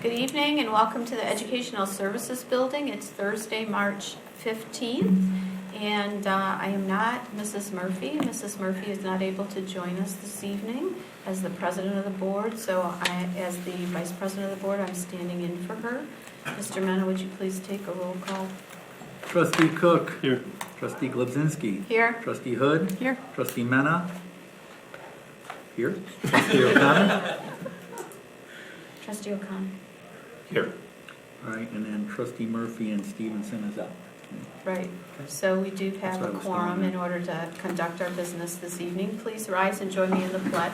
Good evening and welcome to the Educational Services Building. It's Thursday, March 15th, and I am not Mrs. Murphy. Mrs. Murphy is not able to join us this evening as the president of the board, so as the vice president of the board, I'm standing in for her. Mr. Mena, would you please take a roll call? Trustee Cook. Here. Trustee Glebzinski. Here. Trustee Hood. Here. Trustee Mena. Here. Trustee O'Connor. Trustee O'Connor. Here. All right, and then Trustee Murphy and Stevenson is out. Right. So we do have That's a what I was quorum telling in order to conduct our business this evening. Please rise and join me in the pledge.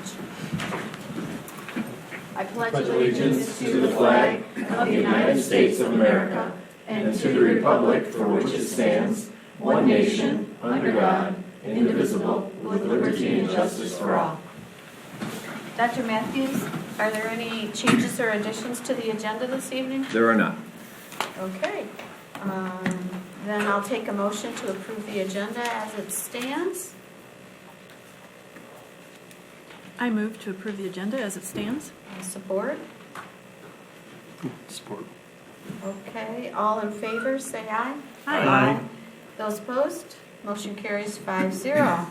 I pledge allegiance to the flag of the United States of America and to the republic for which it stands, one nation, under God, indivisible, with liberty and justice for all. Dr. Matthews, are there any changes or additions to the agenda this evening? There are not. Okay. Then I'll take a motion to approve the agenda as it stands. I move to approve the agenda as it stands. Support? Support. Okay. All in favor, say aye. Aye. Those opposed? Motion carries 5-0.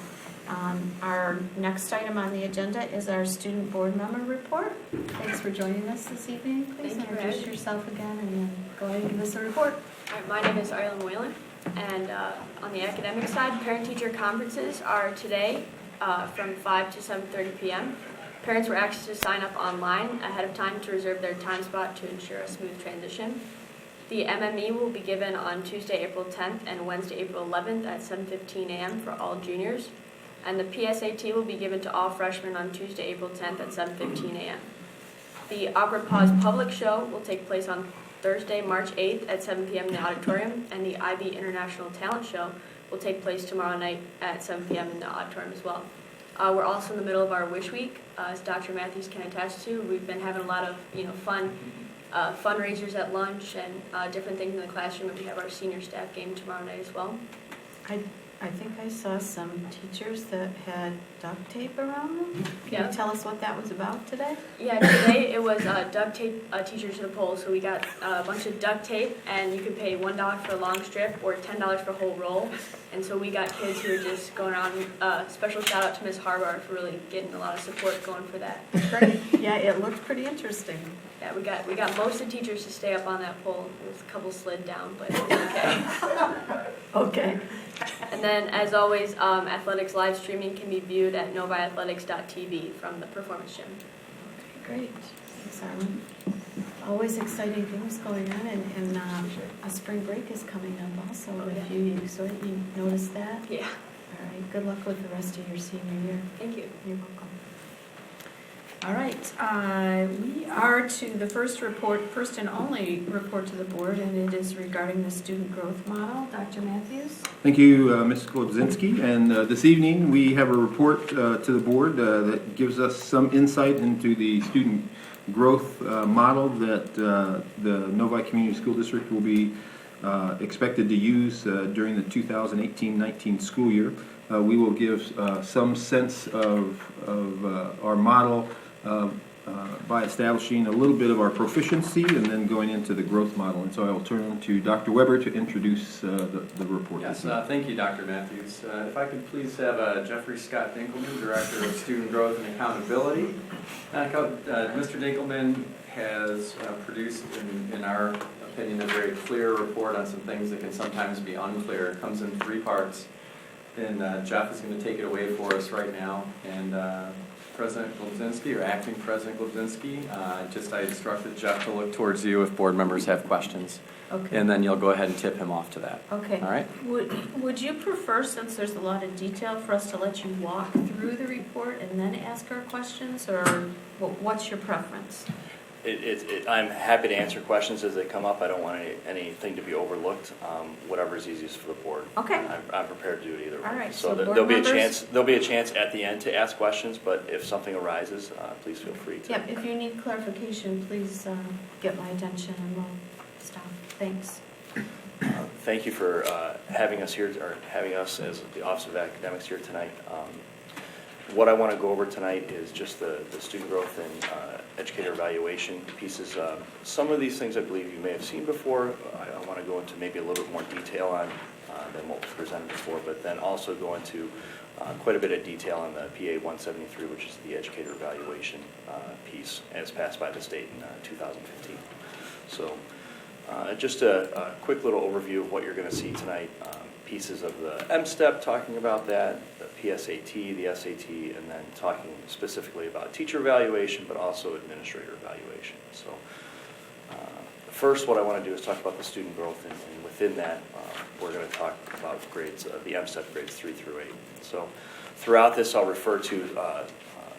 Our next item on the agenda is our student board member report. Thanks for joining us this evening. Please introduce yourself again and then go ahead and give us a report. All right, my name is Arlen Whalen, and on the academic side, parent-teacher conferences are today from 5 to 7:30 p.m. Parents were asked to sign up online ahead of time to reserve their time spot to ensure a smooth transition. The MME will be given on Tuesday, April 10th and Wednesday, April 11th at 7:15 a.m. for all juniors. And the PSAT will be given to all freshmen on Tuesday, April 10th at 7:15 a.m. The Opera Pause public show will take place on Thursday, March 8th at 7 p.m. in the auditorium, and the IB International Talent Show will take place tomorrow night at 7 p.m. in the auditorium as well. We're also in the middle of our Wish Week, as Dr. Matthews can attest to. We've been having a lot of fun fundraisers at lunch and different things in the classroom, and we have our senior staff game tomorrow night as well. I think I saw some teachers that had duct tape around them. Can Yeah. you tell us what that was about today? Yeah, today it was duct tape teacher to the pole. So we got a bunch of duct tape, and you could pay $1 for a long strip or $10 for a whole roll. And so we got kids who were just going around. Special shout out to Ms. Harbar for really getting a lot of support going for that. Great. Yeah, it looked pretty interesting. Yeah, we got most of the teachers to stay up on that pole. There was a couple slid down, but it was okay. Okay. And then, as always, athletics live streaming can be viewed at noviathletics.tv from the performance gym. Great. Thanks, Arlen. Always exciting things going on, and a spring break is coming up also. If you noticed that? Yeah. All right. Good luck with the rest of your senior year. Thank you. You're welcome. All right, we are to the first and only report to the board, and it is regarding the student growth model. Dr. Matthews? Thank you, Ms. Glebzinski. And this evening we have a report to the board that gives us some insight into the student growth model that the Novi Community School District will be expected to use during the 2018-19 school year. We will give some sense of our model by establishing a little bit of our proficiency and then going into the growth model. And so I will turn to Dr. Weber to introduce the report. Yes, thank you, Dr. Matthews. If I could please have Jeffrey Scott Dinkelman, Director of Student Growth and Accountability. Mr. Dinkelman has produced, in our opinion, a very clear report on some things that can sometimes be unclear. It comes in 3 parts, and Jeff is going to take it away for us right now. And President Glebzinski, or Acting President Glebzinski, I instructed Jeff to look towards you if board members have questions. Okay. And then you'll go ahead and tip him off to that. Okay. All right? Would you prefer, since there's a lot of detail, for us to let you walk through the report and then ask our questions, or what's your preference? I'm happy to answer questions as they come up. I don't want anything to be overlooked. Whatever is easiest for the board. Okay. I'm prepared to do it either way. All right. So board there'll be members? There'll be a chance at the end to ask questions. But if something arises, please feel free to. Yep. If you need clarification, please get my attention, and we'll stop. Thanks. Thank you for having us here, or having us as the Office of Academics here tonight. What I want to go over tonight is just the student growth and educator evaluation pieces. Some of these things I believe you may have seen before. I want to go into maybe a little bit more detail on than what was presented before, but then also go into quite a bit of detail on the PA 173, which is the educator evaluation piece as passed by the state in 2015. So just a quick little overview of what you're going to see tonight. Pieces of the M-STEP talking about that, the PSAT, the SAT, and then talking specifically about teacher evaluation, but also administrator evaluation. So first what I want to do is talk about the student growth, and within that we're going to talk about grades, the M-STEP grades 3 through 8. So throughout this I'll refer to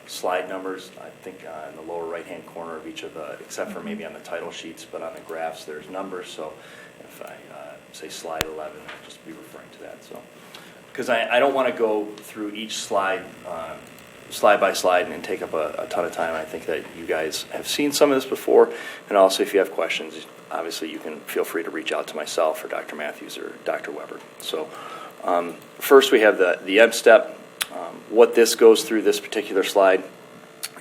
slide numbers, I think in the lower right-hand corner of each of the, except for maybe on the title sheets, but on the graphs there's numbers. So if I say slide 11, I'll just be referring to that. So, because I don't want to go through each slide, slide by slide, and take up a ton of time. I think that you guys have seen some of this before, and also if you have questions, obviously you can feel free to reach out to myself or Dr. Matthews or Dr. Weber. So first we have the M-STEP. What this goes through, this particular slide,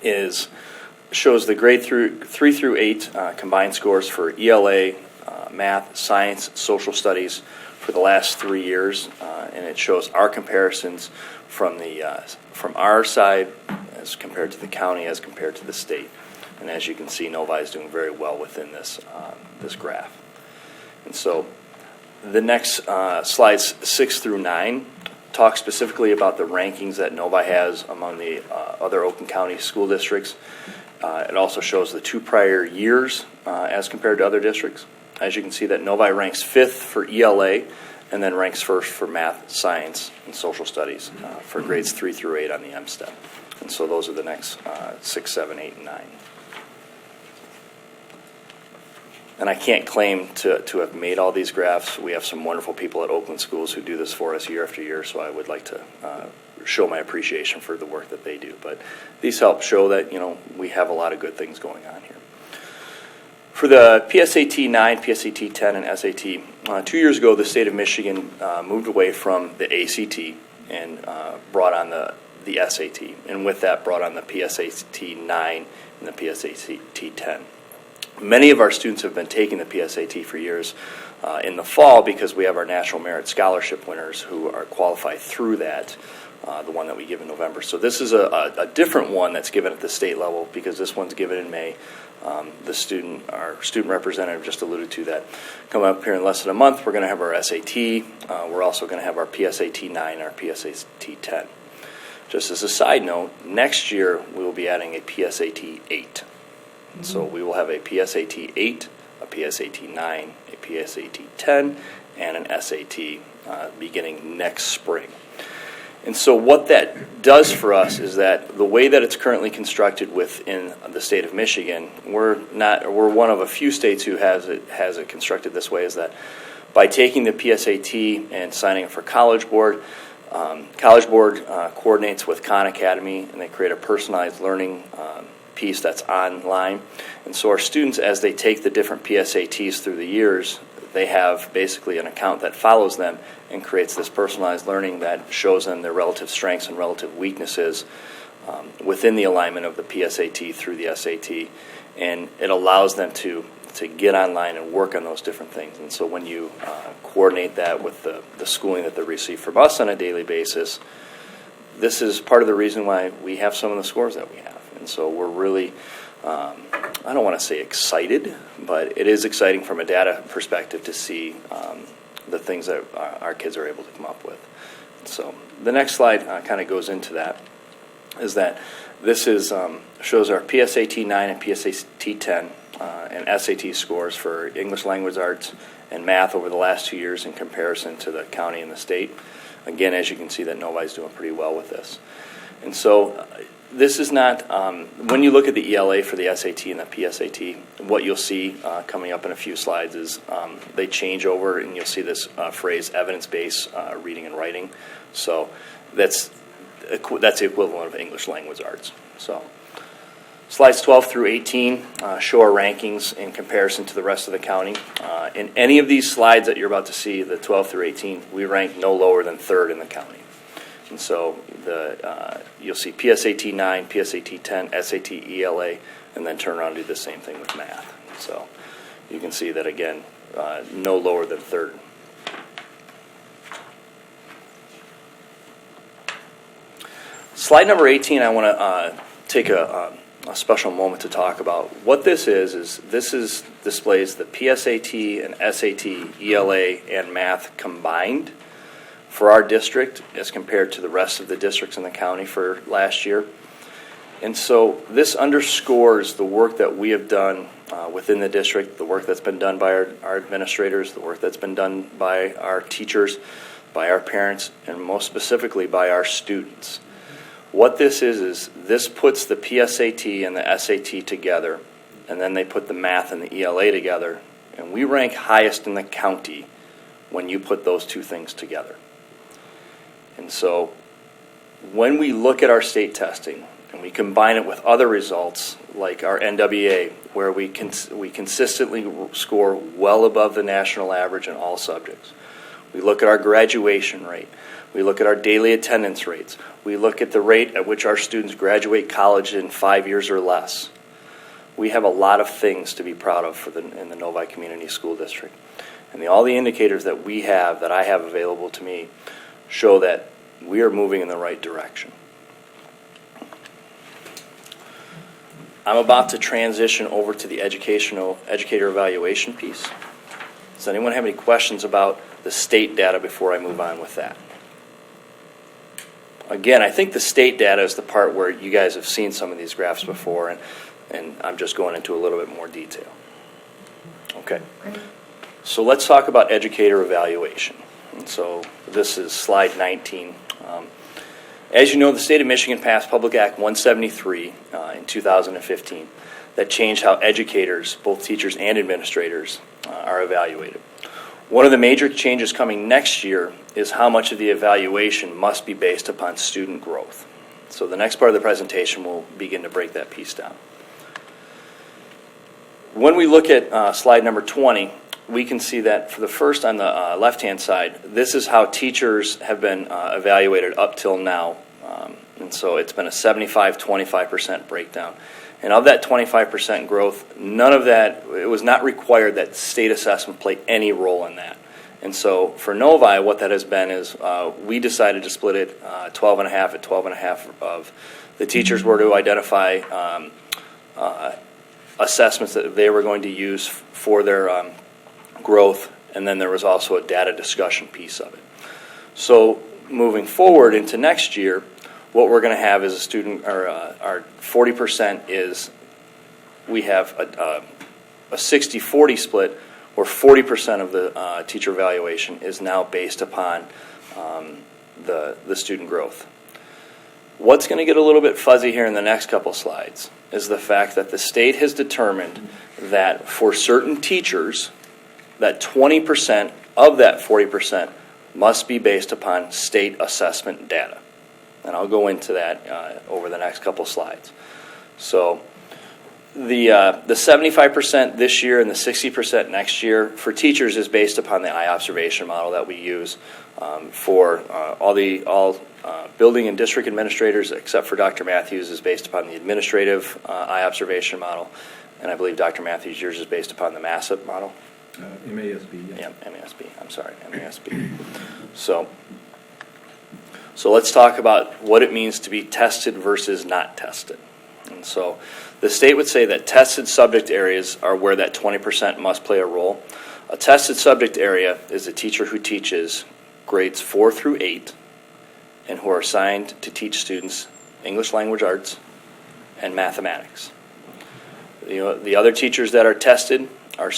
shows the grade 3 through 8 combined scores for ELA, math, science, social studies for the last 3 years, and it shows our comparisons from our side as compared to the county, as compared to the state. And as you can see, Novi is doing very well within this graph. And so the next slides 6 through 9 talk specifically about the rankings that Novi has among the other Oakland County school districts. It also shows the 2 prior years as compared to other districts. As you can see that Novi ranks 5th for ELA and then ranks 1st for math, science, and social studies for grades 3 through 8 on the M-STEP. And so those are the next 6, 7, 8, and 9. And I can't claim to have made all these graphs. We have some wonderful people at Oakland Schools who do this for us year after year, so I would like to show my appreciation for the work that they do. But these help show that, we have a lot of good things going on here. For the PSAT 9, PSAT 10, and SAT, 2 years ago the state of Michigan moved away from the ACT and brought on the SAT, and with that brought on the PSAT 9 and the PSAT 10. Many of our students have been taking the PSAT for years in the fall because we have our National Merit Scholarship winners who are qualified through that, the one that we give in November. So this is a different one that's given at the state level because this one's given in May. Our student representative just alluded to that. Coming up here in less than a month, we're going to have our SAT. We're also going to have our PSAT 9 and our PSAT 10. Just as a side note, next year we will be adding a PSAT 8. So we will have a PSAT 8, a PSAT 9, a PSAT 10, and an SAT beginning next spring. And so what that does for us is that the way that it's currently constructed within the state of Michigan, we're one of a few states who has it constructed this way, is that by taking the PSAT and signing up for College Board, coordinates with Khan Academy, and they create a personalized learning piece that's online. And so our students, as they take the different PSATs through the years, they have basically an account that follows them and creates this personalized learning that shows them their relative strengths and relative weaknesses within the alignment of the PSAT through the SAT. And it allows them to get online and work on those different things. And so when you coordinate that with the schooling that they receive from us on a daily basis, this is part of the reason why we have some of the scores that we have. And so we're really, I don't want to say excited, but it is exciting from a data perspective to see the things that our kids are able to come up with. So the next slide kind of goes into that, is that this shows our PSAT 9 and PSAT 10 and SAT scores for English language arts and math over the last 2 years in comparison to the county and the state. Again, as you can see, that Novi is doing pretty well with this. And so this is not, when you look at the ELA for the SAT and the PSAT, what you'll see coming up in a few slides is they change over, and you'll see this phrase, evidence-based reading and writing. So that's the equivalent of English language arts. So slides 12 through 18 show our rankings in comparison to the rest of the county. In any of these slides that you're about to see, the 12 through 18, we rank no lower than 3rd in the county. And so you'll see PSAT 9, PSAT 10, SAT, ELA, and then turn around and do the same thing with math. So you can see that, again, no lower than third. Slide number 18, I want to take a special moment to talk about. What this is displays the PSAT and SAT, ELA, and math combined for our district as compared to the rest of the districts in the county for last year. And so this underscores the work that we have done within the district, the work that's been done by our administrators, the work that's been done by our teachers, by our parents, and most specifically by our students. What this is this puts the PSAT and the SAT together, and then they put the math and the ELA together, and we rank highest in the county when you put those two things together. And so when we look at our state testing and we combine it with other results like our NWA, where we consistently score well above the national average in all subjects, we look at our graduation rate, we look at our daily attendance rates, we look at the rate at which our students graduate college in 5 years or less. We have a lot of things to be proud of in the Novi Community School District. And all the indicators that we have, that I have available to me, show that we are moving in the right direction. I'm about to transition over to the educator evaluation piece. Does anyone have any questions about the state data before I move on with that? Again, I think the state data is the part where you guys have seen some of these graphs before, and I'm just going into a little bit more detail. Okay. Great. So let's talk about educator evaluation. And so this is slide 19. As you know, the state of Michigan passed Public Act 173 in 2015 that changed how educators, both teachers and administrators, are evaluated. One of the major changes coming next year is how much of the evaluation must be based upon student growth. So the next part of the presentation will begin to break that piece down. When we look at slide number 20, we can see that for the first on the left-hand side, this is how teachers have been evaluated up till now. And so it's been a 75-25% breakdown. And of that 25% growth, none of that, it was not required that state assessment play any role in that. And so for Novi, what that has been is we decided to split it 12.5 at 12.5 of the teachers were to identify assessments that they were going to use for their growth, and then there was also a data discussion piece of it. So moving forward into next year, what we're going to have is our 40% is we have a 60-40 split, where 40% of the teacher evaluation is now based upon the student growth. What's going to get a little bit fuzzy here in the next couple slides is the fact that the state has determined that for certain teachers, that 20% of that 40% must be based upon state assessment data. And I'll go into that over the next couple slides. So the 75% this year and the 60% next year for teachers is based upon the eye observation model that we use for all building and district administrators, except for Dr. Matthews, is based upon the administrative eye observation model. And I believe Dr. Matthews, yours is based upon the MASP model. MASB. Yeah, MASB. I'm sorry, MASB. So let's talk about what it means to be tested versus not tested. And so the state would say that tested subject areas are where that 20% must play a role. A tested subject area is a teacher who teaches grades 4 through 8 and who are assigned to teach students English language arts and mathematics. The other teachers that are tested are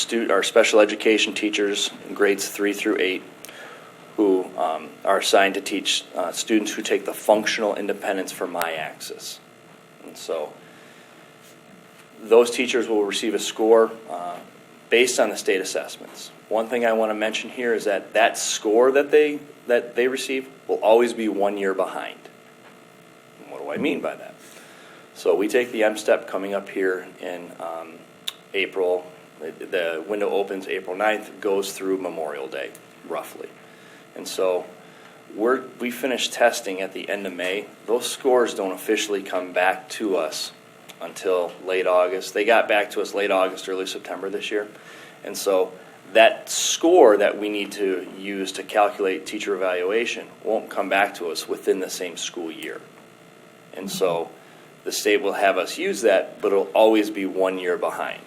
special education teachers in grades 3 through 8 who are assigned to teach students who take the functional independence for my-axis. And so those teachers will receive a score based on the state assessments. One thing I want to mention here is that score that they receive will always be 1 year behind. And what do I mean by that? So we take the M-STEP coming up here in April. The window opens April 9th, goes through Memorial Day, roughly. And so we finish testing at the end of May. Those scores don't officially come back to us until late August. They got back to us late August, early September this year. And so that score that we need to use to calculate teacher evaluation won't come back to us within the same school year. And so the state will have us use that, but it'll always be 1 year behind.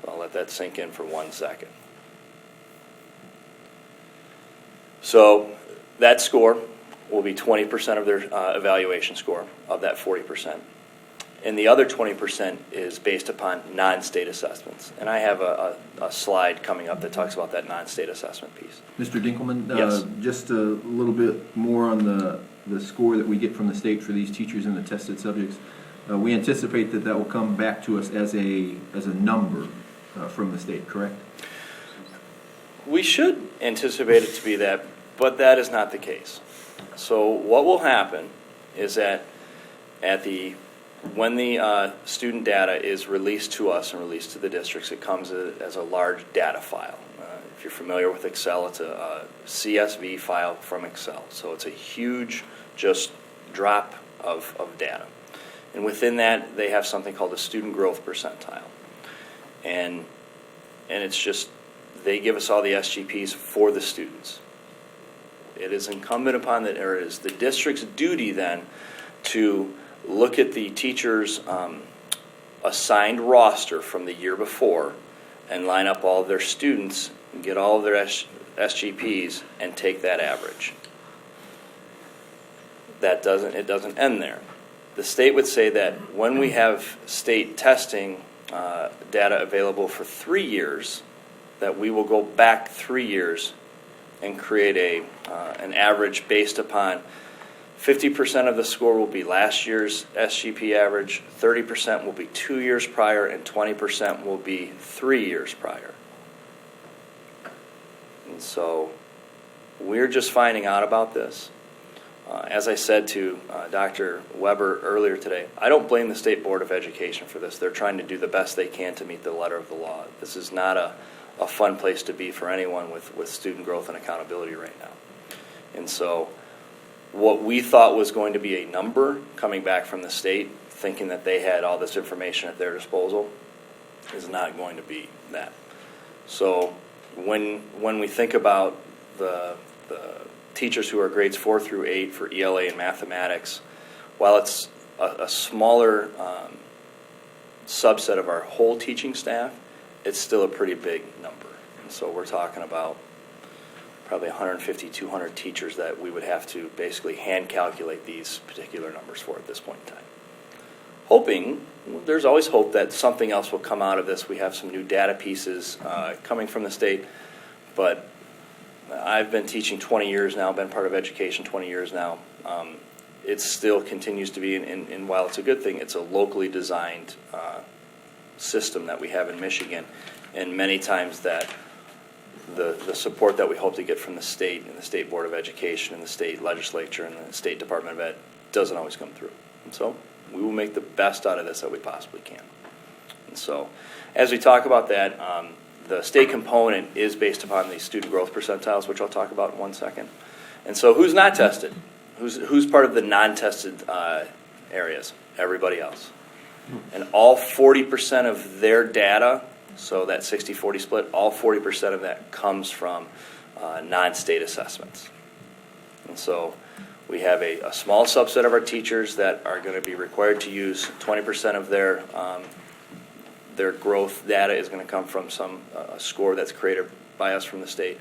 I'll let that sink in for 1 second. So that score will be 20% of their evaluation score of that 40%. And the other 20% is based upon non-state assessments. And I have a slide coming up that talks about that non-state assessment piece. Mr. Dinkelman, Yes. Just a little bit more on the score that we get from the state for these teachers and the tested subjects. We anticipate that will come back to us as a number from the state, correct? We should anticipate it to be that, but that is not the case. So what will happen is that when the student data is released to us and released to the districts, it comes as a large data file. If you're familiar with Excel, it's a CSV file from Excel. So it's a huge just drop of data. And within that, they have something called a student growth percentile. And it's just, they give us all the SGPs for the students. It is incumbent upon it is the district's duty then to look at the teacher's assigned roster from the year before and line up all of their students and get all of their SGPs and take that average. It doesn't end there. The state would say that when we have state testing data available for 3 years, that we will go back 3 years and create an average based upon 50% of the score will be last year's SGP average, 30% will be 2 years prior, and 20% will be 3 years prior. And so we're just finding out about this. As I said to Dr. Weber earlier today, I don't blame the State Board of Education for this. They're trying to do the best they can to meet the letter of the law. This is not a fun place to be for anyone with student growth and accountability right now. And so what we thought was going to be a number coming back from the state, thinking that they had all this information at their disposal, is not going to be that. So when we think about the teachers who are grades 4 through 8 for ELA and mathematics, while it's a smaller subset of our whole teaching staff, it's still a pretty big number. And so we're talking about probably 150, 200 teachers that we would have to basically hand calculate these particular numbers for at this point in time. Hoping, there's always hope that something else will come out of this. We have some new data pieces coming from the state, but I've been teaching 20 years now, been part of education 20 years now. It still continues to be, and while it's a good thing, it's a locally designed system that we have in Michigan, and many times that the support that we hope to get from the state and the State Board of Education and the state legislature and the State Department of Ed doesn't always come through. And so we will make the best out of this that we possibly can. And so as we talk about that, the state component is based upon the student growth percentiles, which I'll talk about in 1 second. And so who's not tested? Who's part of the non-tested areas? Everybody else. And all 40% of their data, so that 60-40 split, all 40% of that comes from non-state assessments. And so we have a small subset of our teachers that are going to be required to use 20% of their growth data is going to come from some score that's created by us from the state.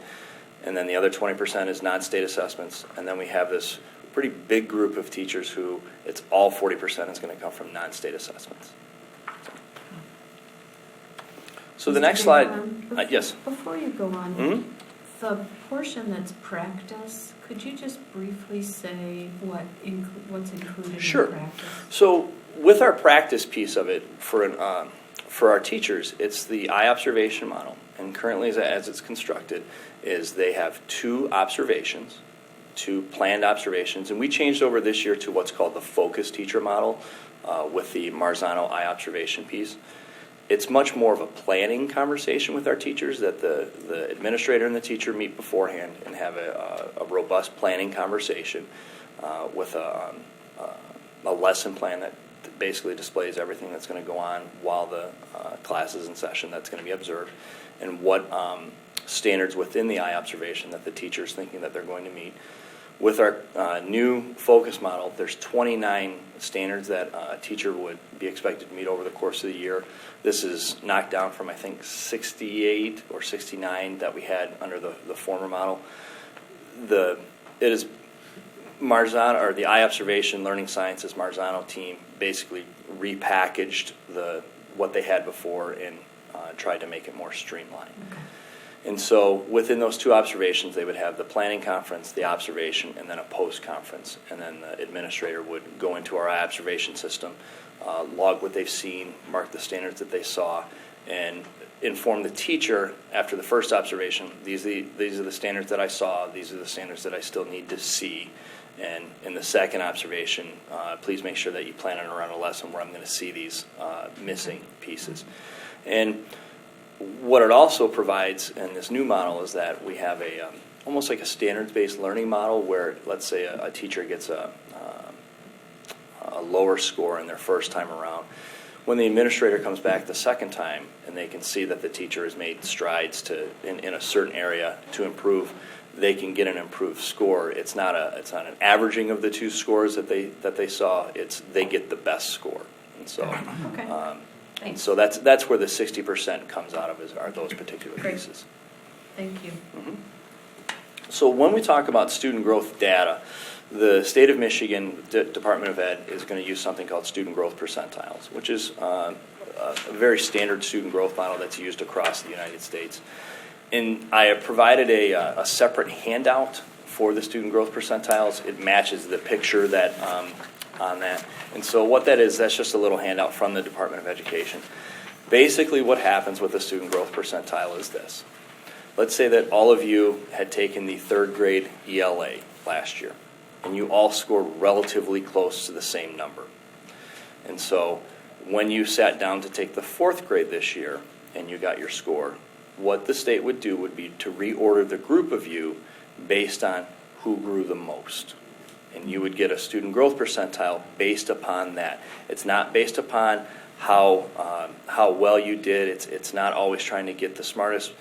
And then the other 20% is non-state assessments. And then we have this pretty big group of teachers who it's all 40% is going to come from non-state assessments. So the next slide, yes. Before you go on, Mm-hmm. the portion that's practice, could you just briefly say what's included Sure. in practice? So with our practice piece of it for our teachers, it's the eye observation model. And currently as it's constructed is they have 2 observations, 2 planned observations. And we changed over this year to what's called the focus teacher model with the Marzano eye observation piece. it's much more of a planning conversation with our teachers, that the administrator and the teacher meet beforehand and have a robust planning conversation with a lesson plan that basically displays everything that's going to go on while the class is in session that's going to be observed, and what standards within the eye observation that the teacher is thinking that they're going to meet. With our new focus model, there's 29 standards that a teacher would be expected to meet over the course of the year. This is knocked down from, I think, 68 or 69 that we had under the former model. It is Marzano, or the eye observation learning sciences Marzano team, basically repackaged what they had before and tried to make it more streamlined. Okay. And so within those two observations, they would have the planning conference, the observation, and then a post-conference. And then the administrator would go into our eye observation system, log what they've seen, mark the standards that they saw, and inform the teacher after the first observation, these are the standards that I saw, these are the standards that I still need to see. And in the second observation, please make sure that you plan on around a lesson where I'm going to see these missing pieces. And what it also provides in this new model is that we have almost like a standards-based learning model where, let's say, a teacher gets a lower score in their first time around. When the administrator comes back the second time and they can see that the teacher has made strides in a certain area to improve, they can get an improved score. It's not an averaging of the two scores that they saw. They get the best score. And so. Okay. Thanks. So that's where the 60% comes out of, are those particular Great. pieces. Thank you. Mm-hmm. So when we talk about student growth data, the state of Michigan Department of Ed is going to use something called student growth percentiles, which is a very standard student growth model that's used across the United States. And I have provided a separate handout for the student growth percentiles. It matches the picture that on that. And so what that is, that's just a little handout from the Department of Education. Basically what happens with the student growth percentile is this. Let's say that all of you had taken the third grade ELA last year, and you all scored relatively close to the same number. And so when you sat down to take the fourth grade this year and you got your score, what the state would do would be to reorder the group of you based on who grew the most. And you would get a student growth percentile based upon that. It's not based upon how well you did. It's not always trying to get the smartest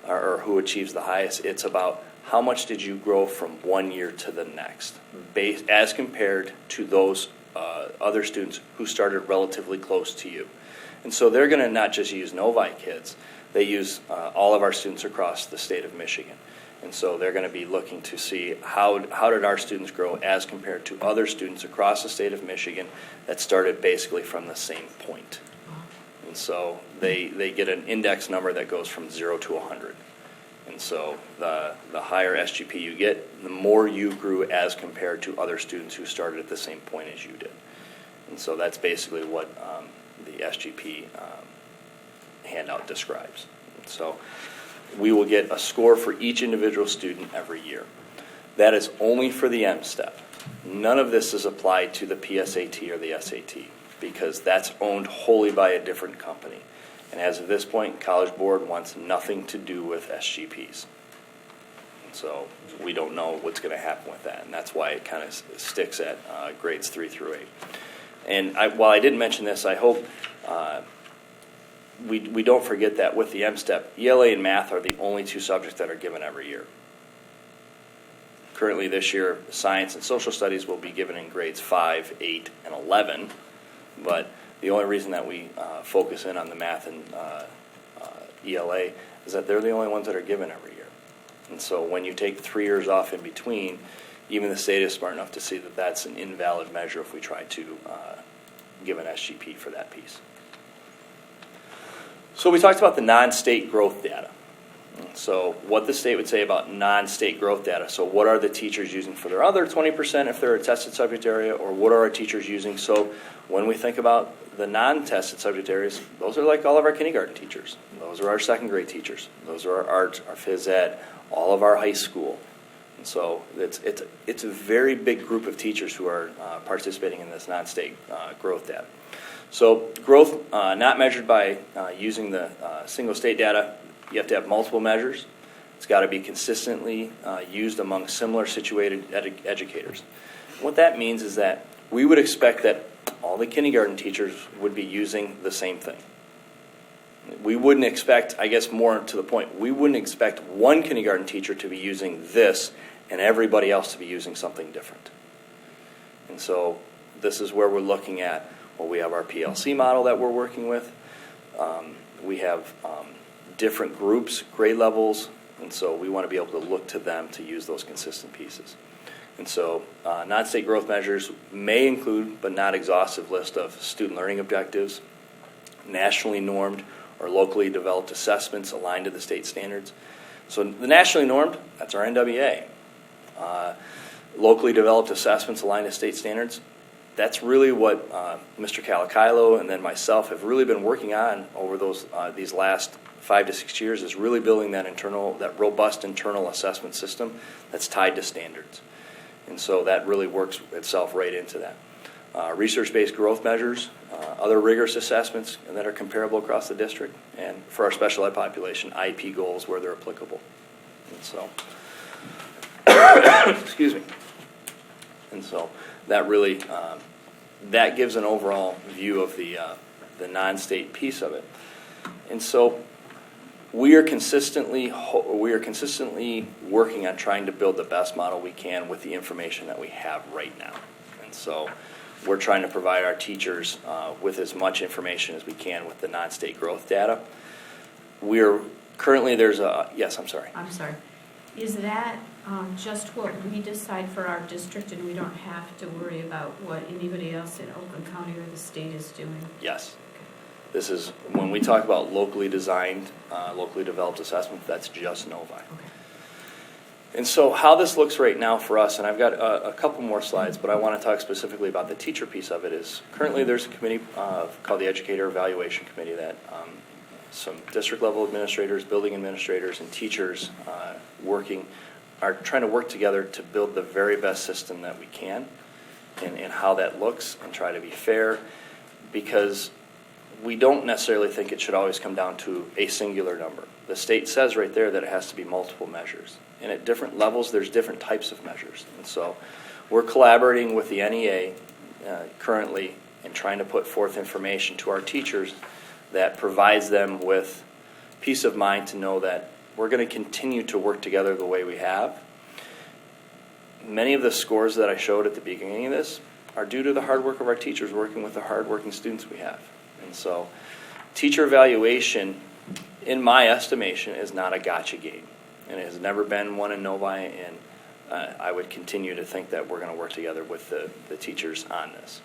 or who achieves the highest. It's about how much did you grow from one year to the next, as compared to those other students who started relatively close to you. And so they're going to not just use Novi kids. They use all of our students across the state of Michigan. And so they're going to be looking to see how did our students grow as compared to other students across the state of Michigan that started basically from the same point. And so they get an index number that goes from 0 to 100. And so the higher SGP you get, the more you grew as compared to other students who started at the same point as you did. And so that's basically what the SGP handout describes. So we will get a score for each individual student every year. That is only for the M step. None of this is applied to the PSAT or the SAT because that's owned wholly by a different company. And as of this point, College Board wants nothing to do with SGPs. So we don't know what's going to happen with that, and that's why it kind of sticks at grades 3 through 8. And while I didn't mention this, I hope we don't forget that with the M-STEP, ELA and math are the only two subjects that are given every year. Currently this year, science and social studies will be given in grades 5, 8, and 11, but the only reason that we focus in on the math and ELA is that they're the only ones that are given every year. And so when you take 3 years off in between, even the state is smart enough to see that that's an invalid measure if we try to give an SGP for that piece. So we talked about the non-state growth data. So what the state would say about non-state growth data. So what are the teachers using for their other 20% if they're a tested subject area, or what are our teachers using? So when we think about the non-tested subject areas, those are like all of our kindergarten teachers. Those are our second grade teachers. Those are our art, our phys ed, all of our high school. And so it's a very big group of teachers who are participating in this non-state growth data. So growth not measured by using the single state data. You have to have multiple measures. It's got to be consistently used among similar situated educators. What that means is that we would expect that all the kindergarten teachers would be using the same thing. We wouldn't expect, I guess more to the point, we wouldn't expect one kindergarten teacher to be using this and everybody else to be using something different. And so this is where we're looking at, well, we have our PLC model that we're working with. We have different groups, grade levels, and so we want to be able to look to them to use those consistent pieces. And so non-state growth measures may include, but not exhaustive list of student learning objectives, nationally normed or locally developed assessments aligned to the state standards. So the nationally normed, that's our NWA. Locally developed assessments aligned to state standards, that's really what Mr. Calicilo and then myself have really been working on over these last 5 to 6 years, is really building that robust internal assessment system that's tied to standards. And so that really works itself right into that. Research-based growth measures, other rigorous assessments that are comparable across the district, and for our special ed population, IEP goals where they're applicable. And so, excuse me. And so that really, that gives an overall view of the non-state piece of it. And so we are consistently working on trying to build the best model we can with the information that we have right now. And so we're trying to provide our teachers with as much information as we can with the non-state growth data. We're currently, yes, I'm sorry. I'm sorry. Is that just what we decide for our district, and we don't have to worry about what anybody else in Oakland County or the state is doing? Yes. This is, when we talk about locally designed, locally developed assessment, that's just Novi. Okay. And so how this looks right now for us, and I've got a couple more slides, but I want to talk specifically about the teacher piece of it, is currently there's a committee called the Educator Evaluation Committee that some district level administrators, building administrators, and teachers are trying to work together to build the very best system that we can and how that looks and try to be fair, because we don't necessarily think it should always come down to a singular number. The state says right there that it has to be multiple measures. And at different levels, there's different types of measures. And so we're collaborating with the NEA currently and trying to put forth information to our teachers that provides them with peace of mind to know that we're going to continue to work together the way we have. Many of the scores that I showed at the beginning of this are due to the hard work of our teachers working with the hard-working students we have. And so teacher evaluation, in my estimation, is not a gotcha game. And it has never been one in Novi, and I would continue to think that we're going to work together with the teachers on this.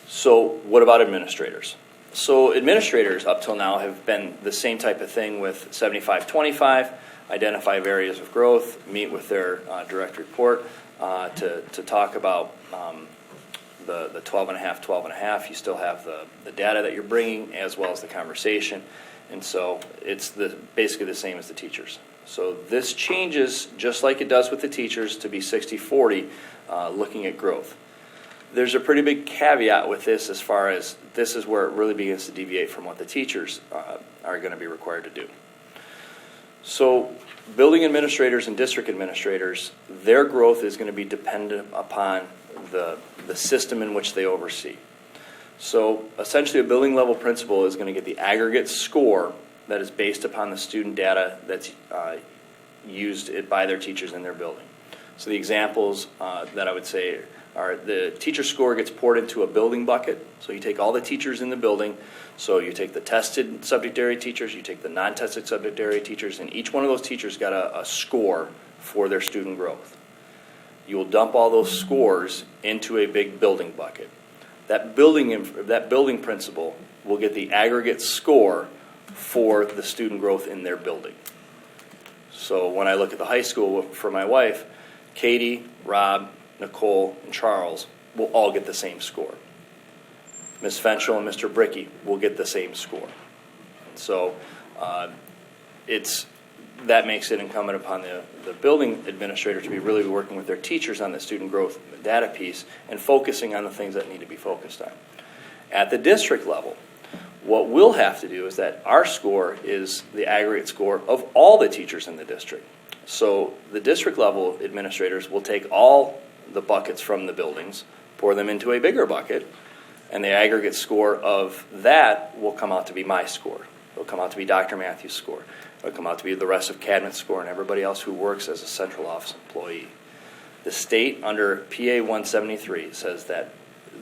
So what about administrators? So administrators up till now have been the same type of thing with 75-25, identify areas of growth, meet with their direct report to talk about the 12.5. You still have the data that you're bringing as well as the conversation. And so it's basically the same as the teachers. So this changes, just like it does with the teachers, to be 60-40, looking at growth. There's a pretty big caveat with this as far as this is where it really begins to deviate from what the teachers are going to be required to do. So building administrators and district administrators, their growth is going to be dependent upon the system in which they oversee. So essentially a building level principal is going to get the aggregate score that is based upon the student data that's used by their teachers in their building. So the examples that I would say are the teacher score gets poured into a building bucket. So you take all the teachers in the building. So you take the tested subject area teachers, you take the non-tested subject area teachers, and each one of those teachers got a score for their student growth. You will dump all those scores into a big building bucket. That building principal will get the aggregate score for the student growth in their building. So when I look at the high school for my wife, Katie, Rob, Nicole, and Charles will all get the same score. Ms. Fenchel and Mr. Bricky will get the same score. So it's that makes it incumbent upon the building administrator to be really working with their teachers on the student growth data piece and focusing on the things that need to be focused on. At the district level, what we'll have to do is that our score is the aggregate score of all the teachers in the district. So the district level administrators will take all the buckets from the buildings, pour them into a bigger bucket, and the aggregate score of that will come out to be my score. It'll come out to be Dr. Matthews' score. It'll come out to be the rest of Cadman's score and everybody else who works as a central office employee. The state under PA 173 says that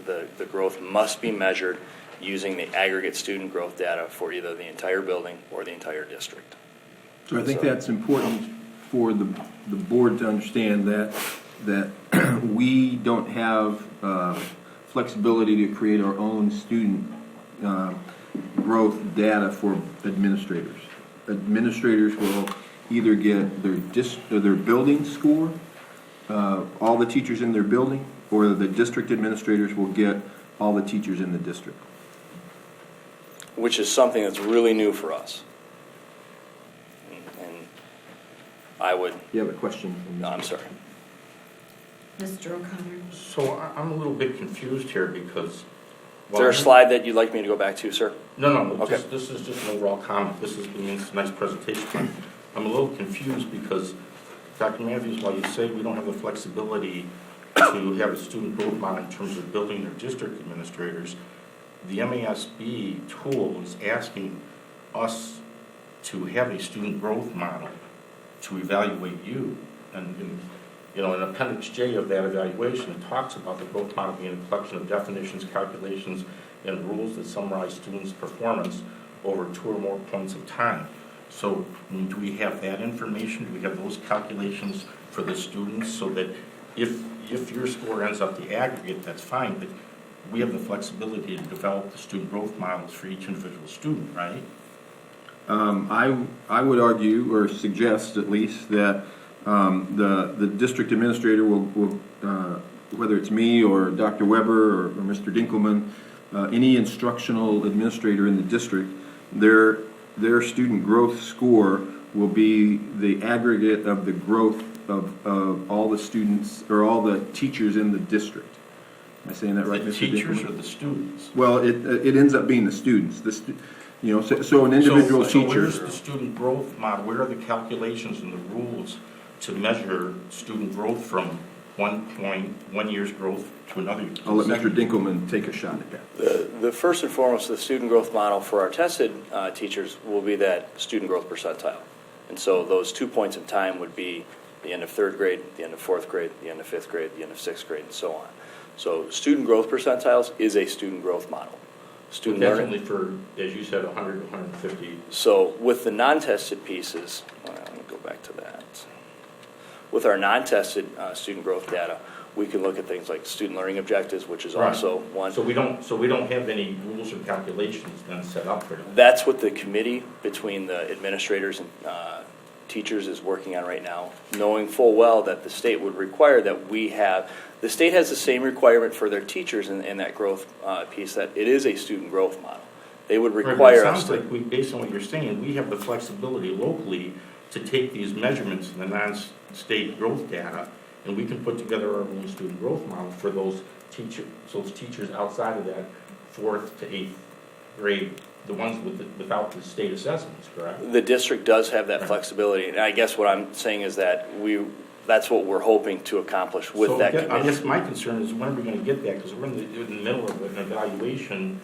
the growth must be measured using the aggregate student growth data for either the entire building or the entire district. So I think that's important for the board to understand that we don't have flexibility to create our own student growth data for administrators. Administrators will either get their building score, all the teachers in their building, or the district administrators will get all the teachers in the district. Which is something that's really new for us. And I would... You have a question? No, I'm sorry. Mr. O'Connor. So I'm a little bit confused here because... Is there a slide that you'd like me to go back to, sir? No. Okay. This is just an overall comment. This is, it's a nice presentation. I'm a little confused because, Dr. Matthews, while you say we don't have the flexibility to have a student growth model in terms of building their district administrators, the MASB tool is asking us to have a student growth model to evaluate you. And you know, in Appendix J of that evaluation, it talks about the growth model being a collection of definitions, calculations, and rules that summarize students' performance over 2 or more points of time. So, do we have that information? Do we have those calculations for the students so that if your score ends up the aggregate, that's fine, but we have the flexibility to develop the student growth models for each individual student, right? I would argue, or suggest at least, that the district administrator will whether it's me or Dr. Weber or Mr. Dinkelman, any instructional administrator in the district, their student growth score will be the aggregate of the growth of all the students or all the teachers in the district. Am I saying that right, Mr. Dinkelman? The teachers or the students? Well, it ends up being the students. So an individual so teacher. where's the student growth model? Where are the calculations and the rules to measure student growth from 1 year's growth to another? I'll let Mr. Dinkelman take a shot at that. The first and foremost, the student growth model for our tested teachers will be that student growth percentile. And so those 2 points in time would be the end of 3rd grade, the end of 4th grade, the end of 5th grade, the end of 6th grade, and so on. So student growth percentiles is a student growth model. Student that's learning. Only for, as you said, 100 to 150. So with the non-tested pieces, let me go back to that. With our non-tested student growth data, we can look at things like student learning objectives, which is also one. So we don't have any rules or calculations then set up for them. That's what the committee between the administrators and teachers is working on right now, knowing full well that the state would require that we have. The state has the same requirement for their teachers in that growth piece, that it is a student growth model. They would require us to. It sounds like based on what you're saying, we have the flexibility locally to take these measurements in the non-state growth data, and we can put together our own student growth model for those teachers outside of that 4th to 8th grade, the ones without the state assessments, correct? The district does have that flexibility, and I guess what I'm saying is that that's what we're hoping to accomplish with that committee. I guess my concern is when are we going to get that? Because we're in the middle of an evaluation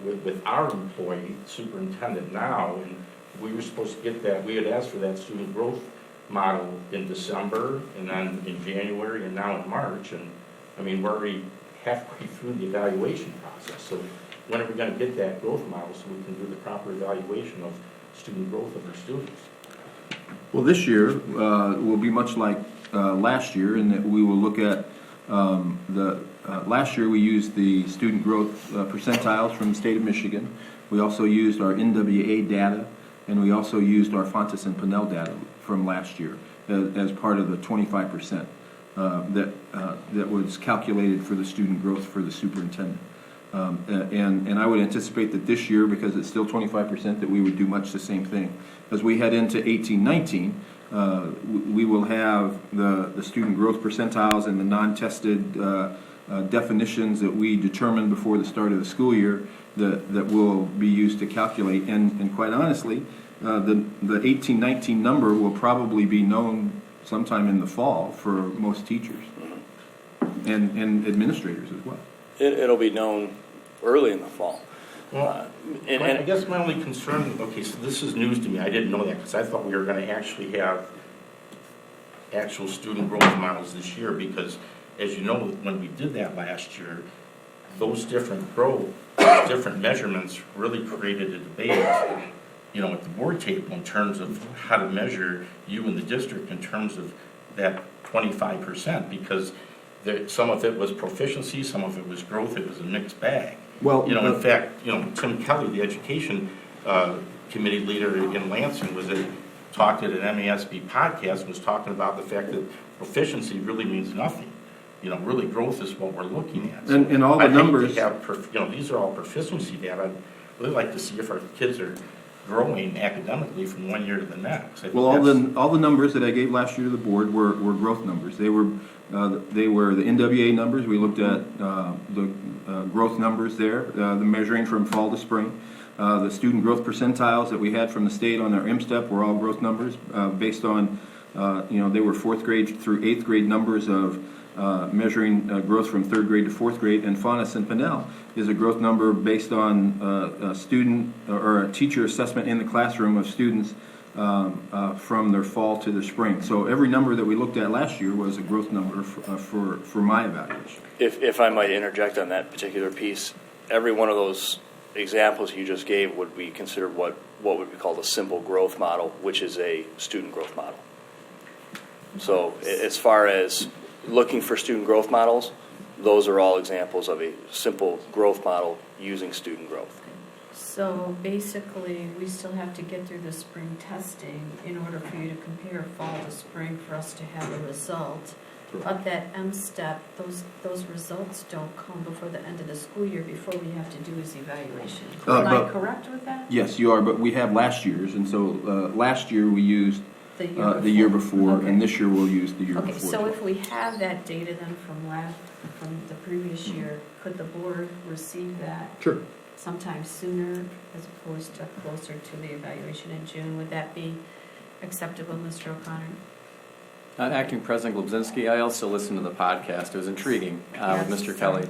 with our employee superintendent now, and we were supposed to get that. We had asked for that student growth model in December, and then in January, and now in March. And I mean, we're already halfway through the evaluation process. So when are we going to get that growth model so we can do the proper evaluation of student growth of our students? Well, this year will be much like last year in that we will look at last year we used the student growth percentiles from the state of Michigan. We also used our NWA data, and we also used our Fontes and Pinnell data from last year as part of the 25% that was calculated for the student growth for the superintendent. And I would anticipate that this year, because it's still 25%, that we would do much the same thing. As we head into 18-19, we will have the student growth percentiles and the non-tested definitions that we determined before the start of the school year that will be used to calculate. And quite honestly, the 18-19 number will probably be known sometime in the fall for most teachers and administrators as well. It'll be known early in the fall. Well, I guess my only concern, okay, so this is news to me. I didn't know that because I thought we were going to actually have actual student growth models this year because, as you know, when we did that last year, those different different measurements really created a debate, at the board table in terms of how to measure you in the district in terms of that 25% because some of it was proficiency, some of it was growth, it was a mixed bag. Well, In fact, Tim Kelly, the education committee leader in Lansing, talked at an MESB podcast, was talking about the fact that proficiency really means nothing. Really growth is what we're looking at. So and all the numbers, these are all proficiency data. I'd really like to see if our kids are growing academically from one year to the next. well, all the numbers that I gave last year to the board were growth numbers. They were the NWA numbers. We looked at the growth numbers there, the measuring from fall to spring. The student growth percentiles that we had from the state on our MSTEP were all growth numbers based on, they were 4th grade through 8th grade numbers of measuring growth from 3rd grade to 4th grade. And Faunus and Pinnell is a growth number based on a student or a teacher assessment in the classroom of students from their fall to their spring. So every number that we looked at last year was a growth number for my evaluation. If I might interject on that particular piece, every one of those examples you just gave would be considered what would be called a simple growth model, which is a student growth model. So as far as looking for student growth models, those are all examples of a simple growth model using student growth. So basically, we still have to get through the spring testing in order for you to compare fall to spring for us to have a result. But that M-step, those results don't come before the end of the school year. Before we have to do is evaluation. Am I correct with that? Yes, you are, but we have last year's, and so last year we used the year before, Okay. and this year we'll use the year Okay, before. so if we have that data then from the previous year, could the board receive that Sure. sometime sooner as opposed to closer to the evaluation in June? Would that be acceptable, Mr. O'Connor? Acting President Glebzinski, I also listened to the podcast. It was intriguing Yes. with Mr. Kelly.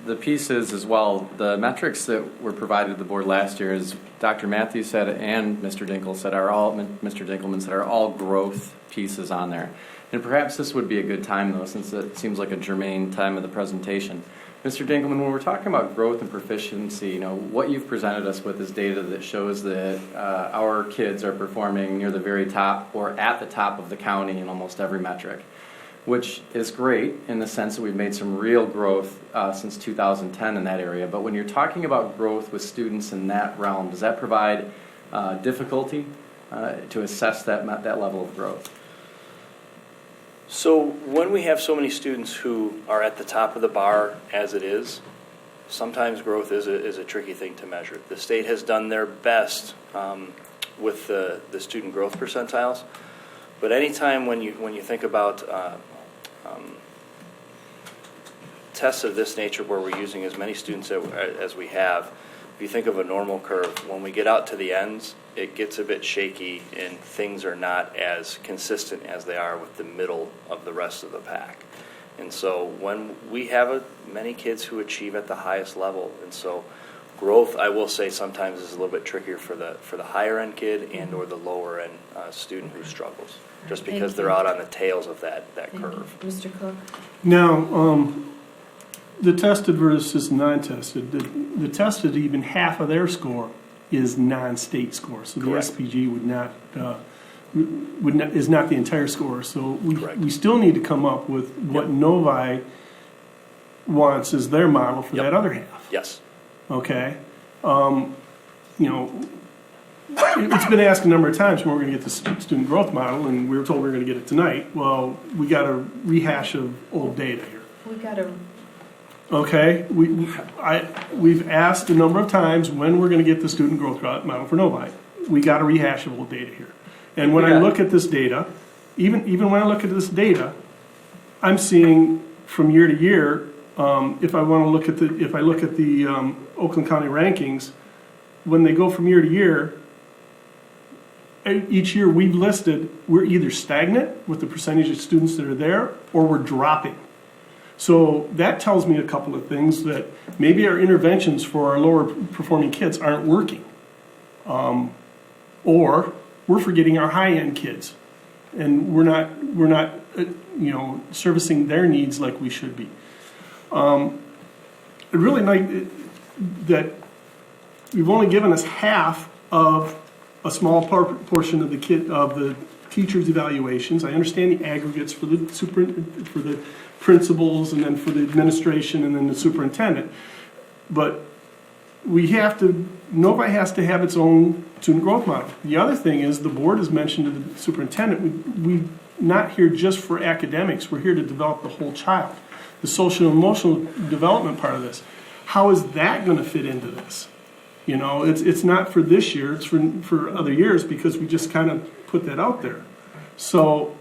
The pieces as well, the metrics that were provided to the board last year, as Dr. Matthews said and Mr. Dinkelman said, are all growth pieces on there. And perhaps this would be a good time, though, since it seems like a germane time of the presentation. Mr. Dinkelman, when we're talking about growth and proficiency, what you've presented us with is data that shows that our kids are performing near the very top or at the top of the county in almost every metric, which is great in the sense that we've made some real growth since 2010 in that area. But when you're talking about growth with students in that realm, does that provide difficulty to assess that level of growth? So when we have so many students who are at the top of the bar as it is, sometimes growth is a tricky thing to measure. The state has done their best with the student growth percentiles, but anytime when you think about tests of this nature where we're using as many students as we have, if you think of a normal curve, when we get out to the ends, it gets a bit shaky and things are not as consistent as they are with the middle of the rest of the pack. And so when we have many kids who achieve at the highest level, and so growth, I will say, sometimes is a little bit trickier for the higher end kid and or the lower end student who struggles, just because they're out on the tails of that curve. Mr. Cook? Now, the tested versus non-tested. The tested, even half of their score is non-state score, so Correct. the SPG is not the entire score. So Correct. we still need to come up with what Novi wants as their model for Yep. that other half. Yes. Okay, it's been asked a number of times when we're going to get the student growth model, and we were told we were going to get it tonight. Well, we got a rehash of old data here. We got to Okay, we've asked a number of times when we're going to get the student growth model for Novi. We got a rehashable data here. And when I look at this data, even when I look at this data, I'm seeing from year to year, if I look at the Oakland County rankings, when they go from year to year, each year we've listed, we're either stagnant with the percentage of students that are there, or we're dropping. So that tells me a couple of things, that maybe our interventions for our lower performing kids aren't working. Or we're forgetting our high-end kids, and we're not servicing their needs like we should be. I really like that you've only given us half of a small portion of the teachers' evaluations. I understand the aggregates for the principals, and then for the administration, and then the superintendent. But Novi has to have its own student growth model. The other thing is, the board has mentioned to the superintendent, we're not here just for academics. We're here to develop the whole child. The social and emotional development part of this. How is that going to fit into this? It's not for this year, it's for other years, because we just kind of put that out there. So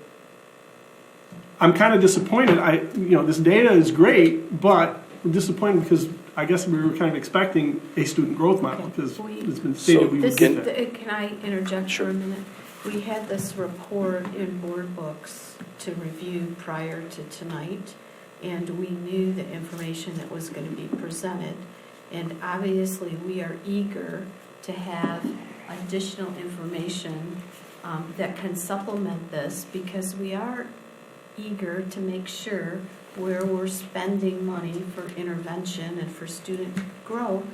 I'm kind of disappointed. This data is great, but we're disappointed because I guess we were kind of expecting a student growth model, because it's been stated we would get that. Can I interject Sure. for a minute? We had this report in board books to review prior to tonight, and we knew the information that was going to be presented. And obviously, we are eager to have additional information that can supplement this, because we are eager to make sure where we're spending money for intervention and for student growth,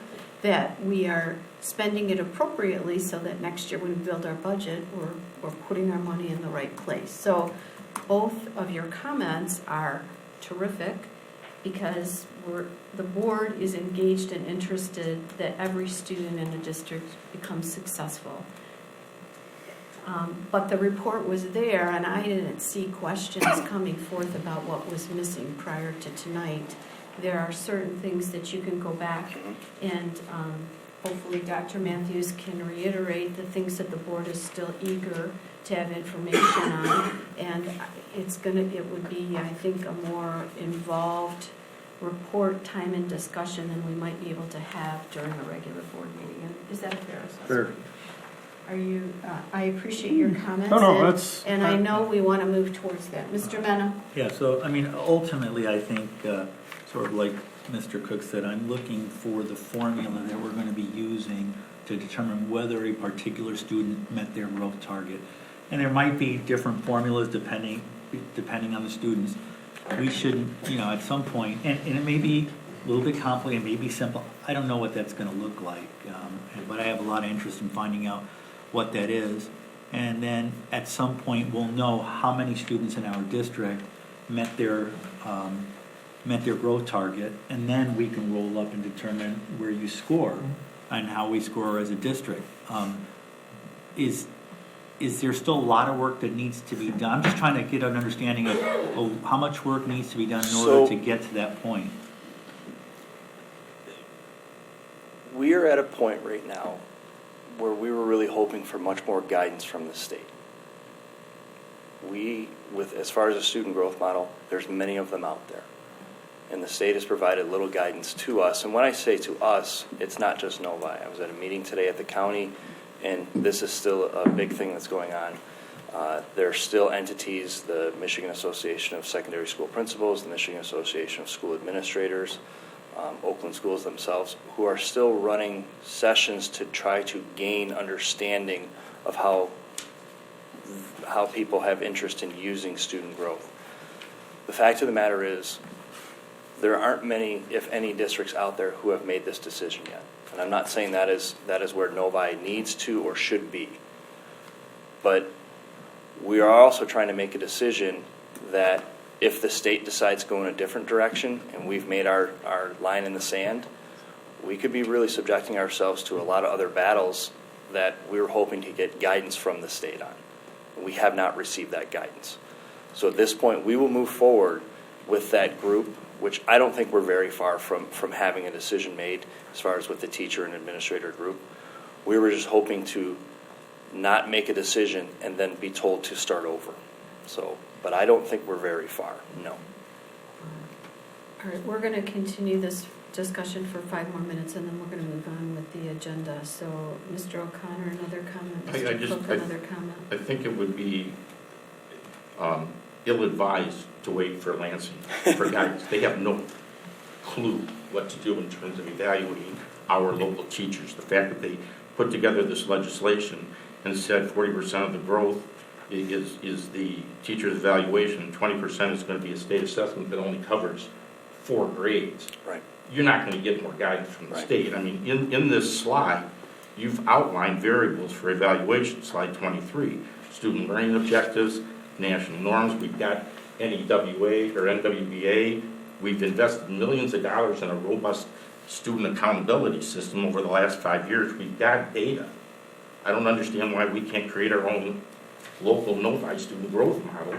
that we are spending it appropriately, so that next year when we build our budget, we're putting our money in the right place. So both of your comments are terrific, because the board is engaged and interested that every student in the district becomes successful. But the report was there, and I didn't see questions coming forth about what was missing prior to tonight. There are certain things that you can go back and hopefully Dr. Matthews can reiterate the things that the board is still eager to have information on, and it would be, I think, a more involved report, time, and discussion than we might be able to have during a regular board meeting. And is that a fair assessment? Fair. Are you? I appreciate your comments. No, and I know we want to move towards that, Mr. Mena. Yeah, so, ultimately, I think, sort of like Mr. Cook said, I'm looking for the formula that we're going to be using to determine whether a particular student met their growth target. And there might be different formulas depending on the students. We should, at some point, and it may be a little bit complicated, it may be simple. I don't know what that's going to look like, but I have a lot of interest in finding out what that is. And then at some point, we'll know how many students in our district met their growth target, and then we can roll up and determine where you score and how we score as a district. Is there still a lot of work that needs to be done? I'm just trying to get an understanding of how much work needs to be done in order to get to that point. We are at a point right now where we were really hoping for much more guidance from the state. As far as a student growth model, there's many of them out there. And the state has provided little guidance to us. And when I say to us, it's not just Novi. I was at a meeting today at the county, and this is still a big thing that's going on. There are still entities, the Michigan Association of Secondary School Principals, the Michigan Association of School Administrators, Oakland schools themselves, who are still running sessions to try to gain understanding of how people have interest in using student growth. The fact of the matter is, there aren't many, if any, districts out there who have made this decision yet. And I'm not saying that is where Novi needs to or should be. But we are also trying to make a decision that if the state decides to go in a different direction and we've made our line in the sand, we could be really subjecting ourselves to a lot of other battles that we were hoping to get guidance from the state on. We have not received that guidance. So at this point, we will move forward with that group which I don't think we're very far from having a decision made as far as with the teacher and administrator group. We were just hoping to not make a decision and then be told to start over. So, but I don't think we're very far, no. All right, we're going to continue this discussion for 5 more minutes, and then we're going to move on with the agenda. So, Mr. O'Connor, another comment? Mr. Cook, another comment? I think it would be ill-advised to wait for Lansing for guidance. They have no clue what to do in terms of evaluating our local teachers. The fact that they put together this legislation and said 40% of the growth is the teacher's evaluation, 20% is going to be a state assessment that only covers 4 grades. Right. You're not going to get more guidance from the Right. state. I mean, in this slide, you've outlined variables for evaluation, slide 23. Student learning objectives, national norms. We've got NEWA or NWBA. We've invested millions of dollars in a robust student accountability system over the last 5 years. We've got data. I don't understand why we can't create our own local Novi student growth model.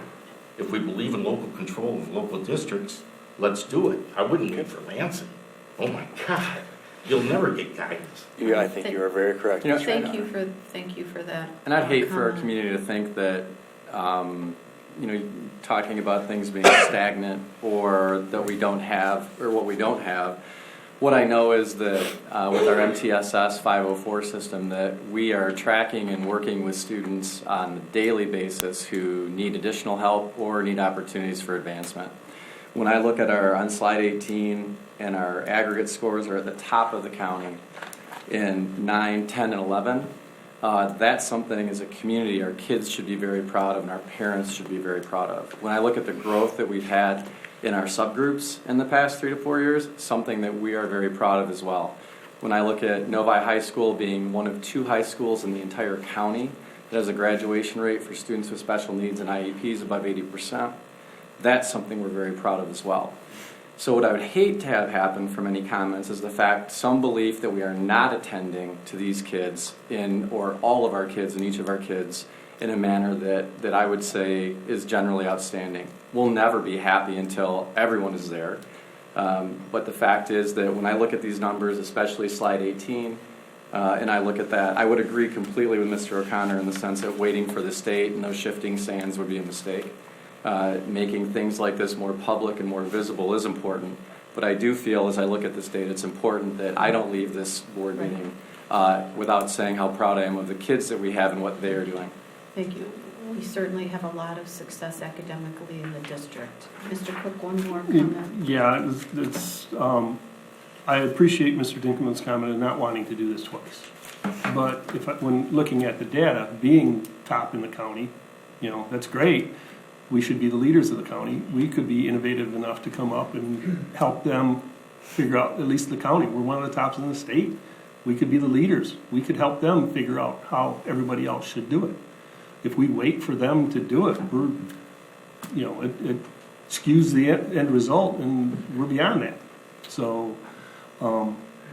If we believe in local control of local districts, let's do it. I wouldn't wait for Lansing. Oh my God, you'll never get guidance. Yeah, I think you are very correct. You know, Thank you for that. And I'd hate for our comment. community to think that, talking about things being stagnant or that we don't have, or what we don't have. What I know is that with our MTSS 504 system, that we are tracking and working with students on a daily basis who need additional help or need opportunities for advancement. When I look at on slide 18, and our aggregate scores are at the top of the county in 9, 10, and 11, that's something as a community our kids should be very proud of and our parents should be very proud of. When I look at the growth that we've had in our subgroups in the past 3 to 4 years, something that we are very proud of as well. When I look at Novi High School being one of 2 high schools in the entire county that has a graduation rate for students with special needs and IEPs above 80%, that's something we're very proud of as well. So what I would hate to have happen from any comments is the fact, some belief that we are not attending to these kids or all of our kids and each of our kids in a manner that I would say is generally outstanding. We'll never be happy until everyone is there. But the fact is that when I look at these numbers, especially slide 18, and I look at that, I would agree completely with Mr. O'Connor in the sense that waiting for the state and those shifting sands would be a mistake. Making things like this more public and more visible is important. But I do feel, as I look at this data, it's important that I don't leave this board meeting without saying how proud I am of the kids that we have and what they are doing. Thank you. We certainly have a lot of success academically in the district. Mr. Cook, one more comment. Yeah, I appreciate Mr. Dinkelman's comment of not wanting to do this twice. But when looking at the data, being top in the county, that's great. We should be the leaders of the county. We could be innovative enough to come up and help them figure out, at least the county, we're one of the tops in the state. We could be the leaders. We could help them figure out how everybody else should do it. If we wait for them to do it, it skews the end result, and we're beyond that. So,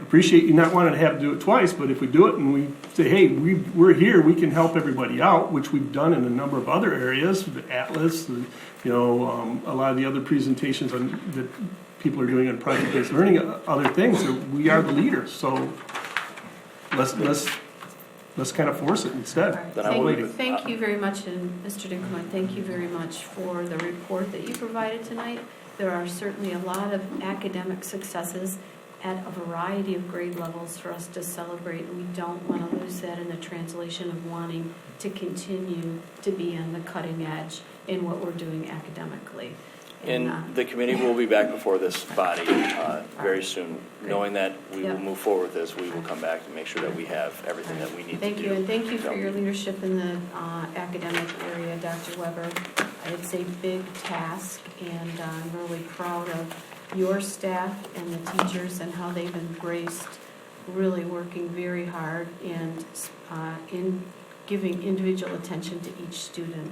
appreciate you not wanting to have to do it twice, but if we do it and we say, hey, we're here, we can help everybody out, which we've done in a number of other areas, the Atlas, a lot of the other presentations that people are doing on project-based learning, other things, we are the leaders. So let's kind of force it instead. Right. Thank you very much, and Mr. Dinkelman, thank you very much for the report that you provided tonight. There are certainly a lot of academic successes at a variety of grade levels for us to celebrate, and we don't want to lose that in the translation of wanting to continue to be on the cutting edge in what we're doing academically. And the committee will be back before this body very soon. Great. Knowing that we will move forward with this, we will come back and make sure that we have everything that we need to do. Thank you, and thank you for your leadership in the academic area, Dr. Weber. It's a big task, and I'm really proud of your staff and the teachers and how they've embraced really working very hard and in giving individual attention to each student.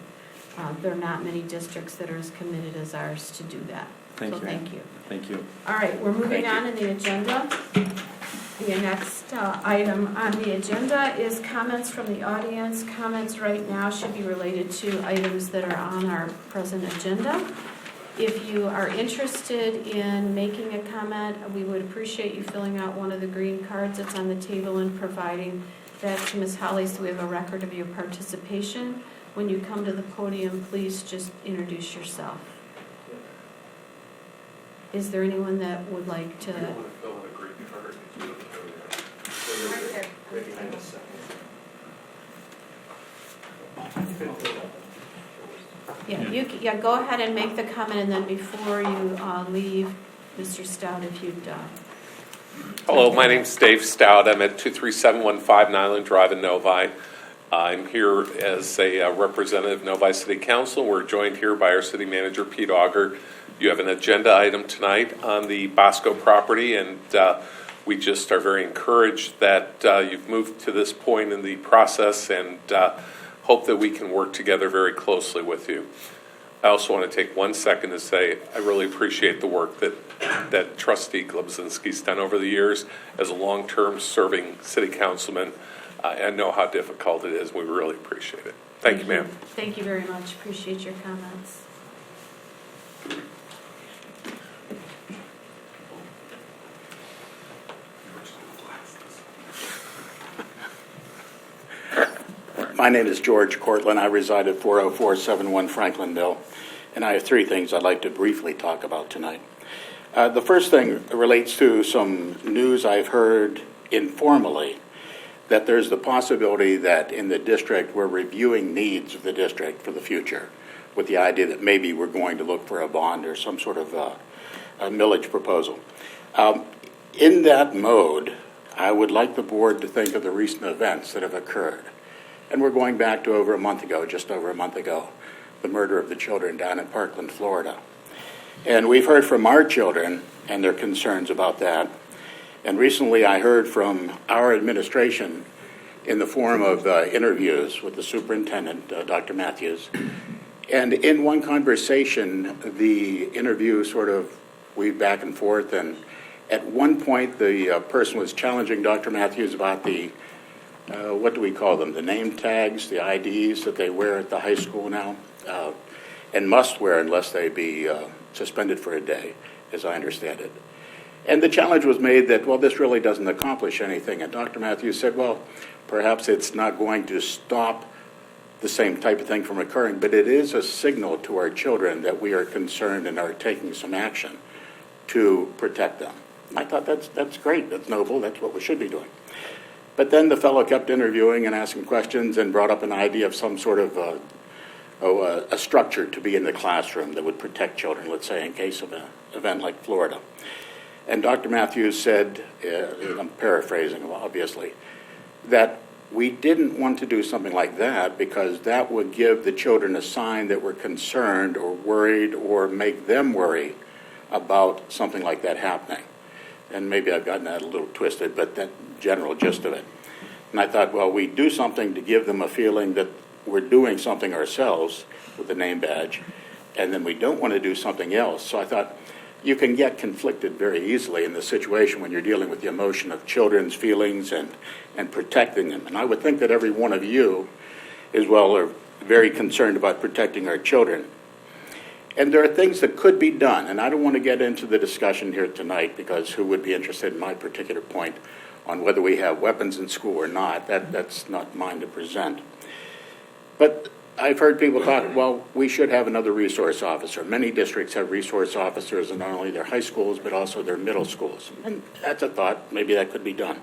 There are not many districts that are as committed as ours to do that. Thank you. Thank you. All right, we're moving on in the agenda. The next item on the agenda is comments from the audience. Comments right now should be related to items that are on our present agenda. If you are interested in making a comment, we would appreciate you filling out one of the green cards that's on the table and providing that to Ms. Holly so we have a record of your participation. When you come to the podium, please just introduce yourself. Is there anyone that would like to? Yeah, go ahead and make the comment, and then before you leave, Mr. Stout, if you'd. Hello, my name's Dave Stout. I'm at 23715 Nyland Drive in Novi. I'm here as a representative of Novi City Council. We're joined here by our city manager, Pete Auger. You have an agenda item tonight on the Bosco property, and we just are very encouraged that you've moved to this point in the process, and hope that we can work together very closely with you. I also want to take 1 second to say I really appreciate the work that Trustee Glebzinski's done over the years as a long-term serving city councilman. I know how difficult it is. We really appreciate it. Thank you, ma'am. Thank you very much. Appreciate your comments. My name is George Cortland. I reside at 40471 Franklinville, and I have three things I'd like to briefly talk about tonight. The first thing relates to some news I've heard informally that there's the possibility that in the district we're reviewing needs of the district for the future with the idea that maybe we're going to look for a bond or some sort of a millage proposal. In that mode, I would like the board to think of the recent events that have occurred. And we're going back to just over a month ago, the murder of the children down in Parkland, Florida. And we've heard from our children and their concerns about that. And recently I heard from our administration in the form of interviews with the superintendent, Dr. Matthews. And in one conversation, the interview sort of weaved back and forth. And at one point, the person was challenging Dr. Matthews about the what do we call them? The name tags, the IDs that they wear at the high school now, and must wear unless they be suspended for a day, as I understand it. And the challenge was made that, well, this really doesn't accomplish anything. And Dr. Matthews said, well, perhaps it's not going to stop the same type of thing from occurring, but it is a signal to our children that we are concerned and are taking some action to protect them. I thought that's great, that's noble, that's what we should be doing. But then the fellow kept interviewing and asking questions and brought up an idea of some sort of a structure to be in the classroom that would protect children, let's say, in case of an event like Florida. And Dr. Matthews said, I'm paraphrasing, obviously, that we didn't want to do something like that because that would give the children a sign that we're concerned or worried or make them worry about something like that happening. And maybe I've gotten that a little twisted, but that general gist of it. And I thought, well, we do something to give them a feeling that we're doing something ourselves with the name badge, and then we don't want to do something else. So I thought, you can get conflicted very easily in the situation when you're dealing with the emotion of children's feelings and protecting them. And I would think that every one of you, as well, are very concerned about protecting our children. And there are things that could be done, and I don't want to get into the discussion here tonight because who would be interested in my particular point on whether we have weapons in school or not. That's not mine to present. But I've heard people talk, well, we should have another resource officer. Many districts have resource officers in not only their high schools but also their middle schools. And that's a thought. Maybe that could be done.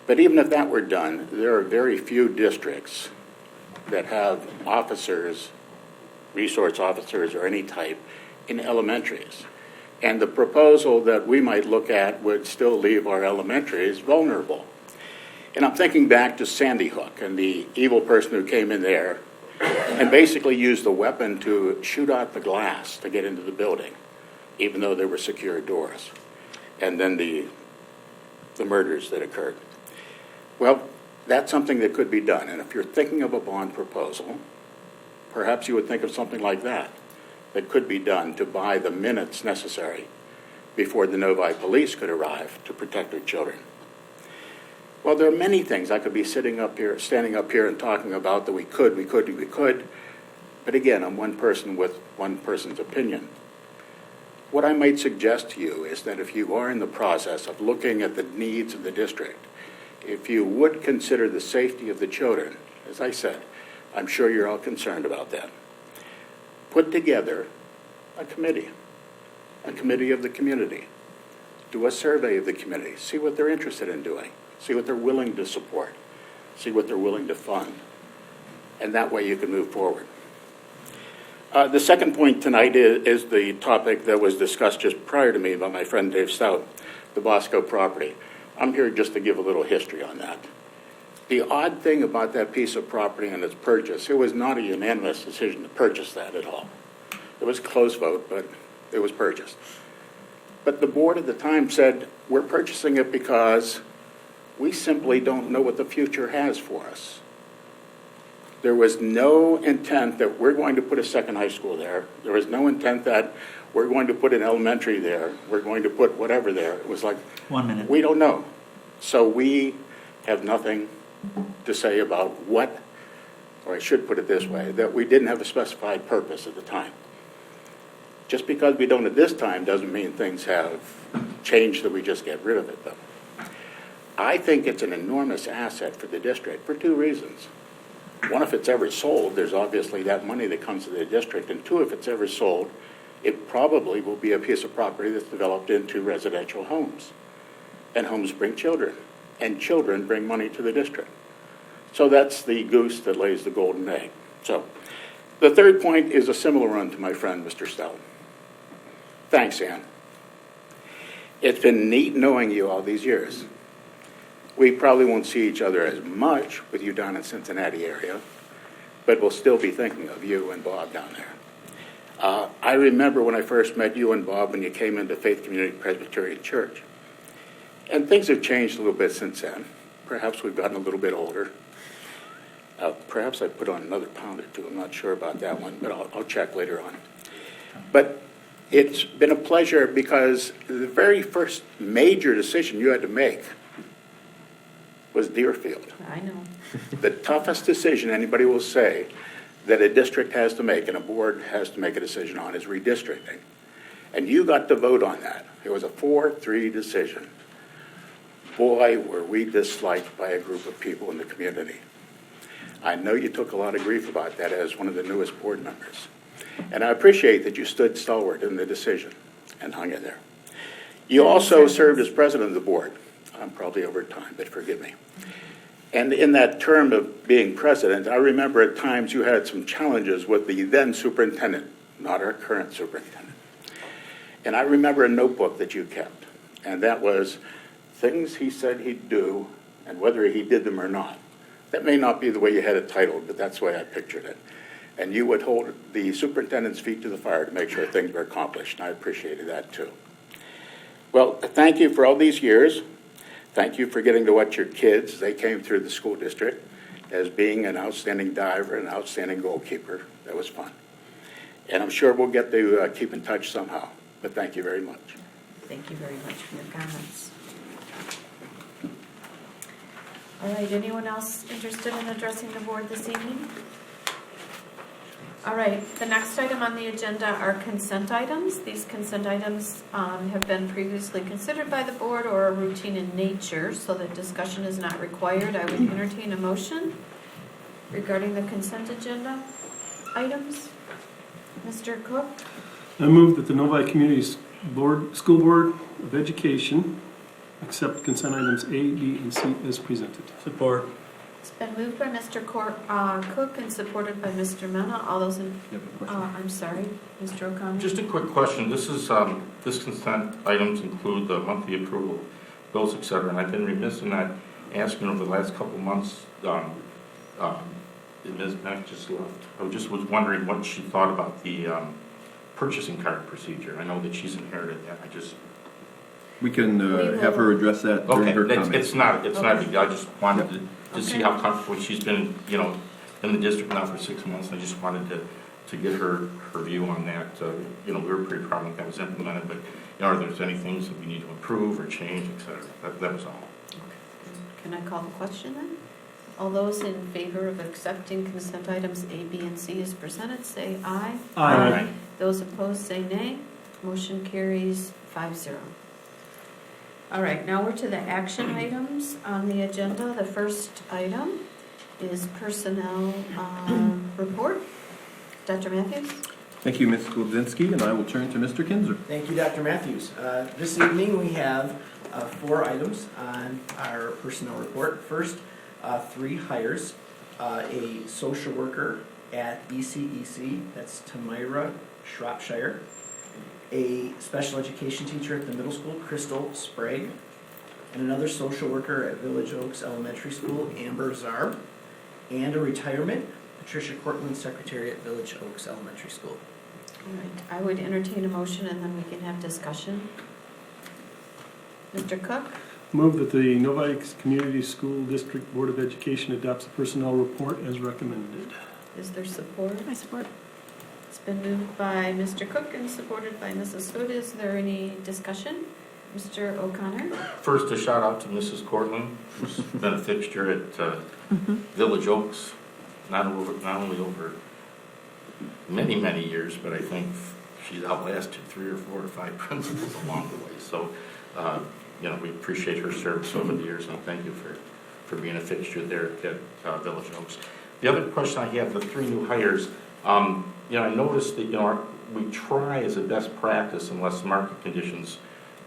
But even if that were done, there are very few districts that have officers, resource officers or any type, in elementaries. And the proposal that we might look at would still leave our elementaries vulnerable. And I'm thinking back to Sandy Hook and the evil person who came in there and basically used the weapon to shoot out the glass to get into the building, even though there were secure doors. And then the murders that occurred. Well, that's something that could be done. And if you're thinking of a bond proposal, perhaps you would think of something like that could be done to buy the minutes necessary before the Novi police could arrive to protect their children. Well, there are many things I could be standing up here and talking about that we could, But again, I'm one person with one person's opinion. What I might suggest to you is that if you are in the process of looking at the needs of the district, if you would consider the safety of the children, as I said, I'm sure you're all concerned about that, put together a committee of the community. Do a survey of the community, see what they're interested in doing, see what they're willing to support, see what they're willing to fund, and that way you can move forward. The second point tonight is the topic that was discussed just prior to me by my friend Dave Stout, the Bosco property. I'm here just to give a little history on that. The odd thing about that piece of property and its purchase, it was not a unanimous decision to purchase that at all. It was a close vote, but it was purchased. But the board at the time said, we're purchasing it because we simply don't know what the future has for us. There was no intent that we're going to put a second high school there. There was no intent that we're going to put an elementary there. We're going to put whatever there. It was like, 1 minute. we don't know. So we have nothing to say about what, or I should put it this way, that we didn't have a specified purpose at the time. Just because we don't at this time doesn't mean things have changed that we just get rid of it, though. I think it's an enormous asset for the district for two reasons. One, if it's ever sold, there's obviously that money that comes to the district. And two, if it's ever sold, it probably will be a piece of property that's developed into residential homes. And homes bring children, and children bring money to the district. So that's the goose that lays the golden egg. So the third point is a similar one to my friend, Mr. Stout. Thanks, Ann. It's been neat knowing you all these years. We probably won't see each other as much with you down in Cincinnati area, but we'll still be thinking of you and Bob down there. I remember when I first met you and Bob when you came into Faith Community Presbyterian Church. And things have changed a little bit since then. Perhaps we've gotten a little bit older. Perhaps I put on another pound or two. I'm not sure about that one, but I'll check later on. But it's been a pleasure because the very first major decision you had to make was Deerfield. I know. The toughest decision anybody will say that a district has to make and a board has to make a decision on is redistricting. And you got to vote on that. It was a 4-3 decision. Boy, were we disliked by a group of people in the community. I know you took a lot of grief about that as one of the newest board members. And I appreciate that you stood stalwart in the decision and hung in there. You also served as president of the board. I'm probably over time, but forgive me. And in that term of being president, I remember at times you had some challenges with the then superintendent, not our current superintendent. And I remember a notebook that you kept, and that was things he said he'd do and whether he did them or not. That may not be the way you had it titled, but that's the way I pictured it. And you would hold the superintendent's feet to the fire to make sure things were accomplished, and I appreciated that too. Well, thank you for all these years. Thank you for getting to watch your kids. They came through the school district as being an outstanding diver and an outstanding goalkeeper. That was fun. And I'm sure we'll get to keep in touch somehow. But thank you very much. Thank you very much for your comments. All right, anyone else interested in addressing the board this evening? All right, the next item on the agenda are consent items. These consent items have been previously considered by the board or are routine in nature, so that discussion is not required. I would entertain a motion regarding the consent agenda items. Mr. Cook? I move that the Novi Community School Board of Education accept consent items A, B, and C as presented. Support. It's been moved by Mr. Cook and supported by Mr. Mena. All those in, I'm sorry, Mr. O'Connor. Just a quick question. This is this consent items include the monthly approval of bills, et cetera. And I've been remiss in not asking over the last couple of months. Ms. Beck just left. I just was wondering what she thought about the purchasing card procedure. I know that she's inherited that. We can have her address that during her comments. It's not big. I just wanted to see how comfortable she's been, in the district now for 6 months. I just wanted to get her view on that. We were pretty proud that that was implemented, but are there any things that we need to improve or change, et cetera? That was all. Okay. Can I call the question then? All those in favor of accepting consent items A, B, and C as presented, say aye. Aye. Those opposed, say nay. Motion carries 5-0. All right, now we're to the action items on the agenda. The first item is personnel report. Dr. Matthews? Thank you, Ms. Skodzinski, and I will turn to Mr. Kinzer. Thank you, Dr. Matthews. This evening, we have 4 items on our personnel report. First, 3 hires. A social worker at ECEC, that's Tamira Shropshire. A special education teacher at the middle school, Crystal Sprague. And another social worker at Village Oaks Elementary School, Amber Zarb. And a retirement, Patricia Cortland, secretary at Village Oaks Elementary School. All right, I would entertain a motion and then we can have discussion. Mr. Cook? Move that the Novi Community School District Board of Education adopts the personnel report as recommended. Is there support? I support. It's been moved by Mr. Cook and supported by Mrs. Hood. Is there any discussion? Mr. O'Connor? First, a shout out to Mrs. Cortland, who's been a fixture at Village Oaks, not only over many, many years, but I think she's outlasted 3 or 4 or 5 principals along the way. So, we appreciate her service over the years, and thank you for being a fixture there at Village Oaks. The other question I have, the 3 new hires, I noticed that, we try as a best practice, unless market conditions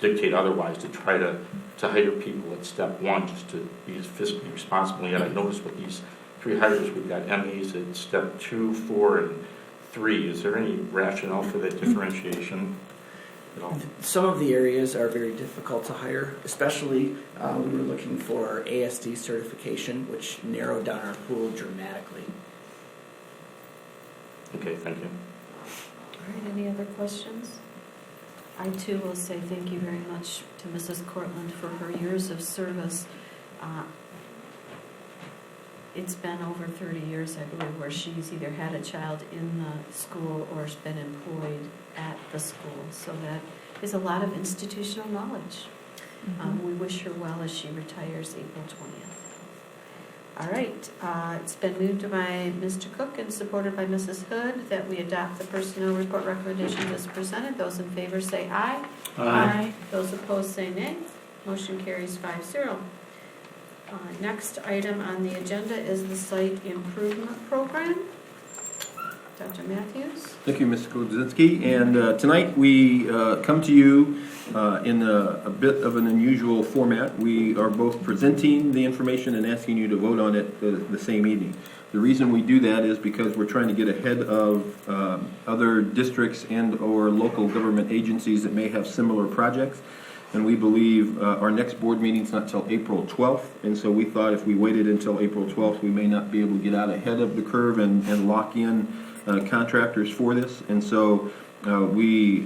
dictate otherwise, to try to hire people at step 1 just to be as fiscally responsible. Yet I noticed with these 3 hires, we've got MAs at step 2, 4, and 3. Is there any rationale for that differentiation at all? Some of the areas are very difficult to hire, especially we were looking for ASD certification, which narrowed down our pool dramatically. Okay, thank you. All right, any other questions? I too will say thank you very much to Mrs. Cortland for her years of service. It's been over 30 years, I believe, where she's either had a child in the school or has been employed at the school. So that is a lot of institutional knowledge. We wish her well as she retires April 20th. All right, it's been moved by Mr. Cook and supported by Mrs. Hood that we adopt the personnel report recommendations as presented. Those in favor say aye. Aye. Those opposed say nay. Motion carries 5-0. Next item on the agenda is the site improvement program. Dr. Matthews? Thank you, Ms. Skodzinski. And tonight we come to you in a bit of an unusual format. We are both presenting the information and asking you to vote on it the same evening. The reason we do that is because we're trying to get ahead of other districts and or local government agencies that may have similar projects. And we believe our next board meeting is not until April 12th. And so we thought if we waited until April 12th, we may not be able to get out ahead of the curve and lock in contractors for this. And so we,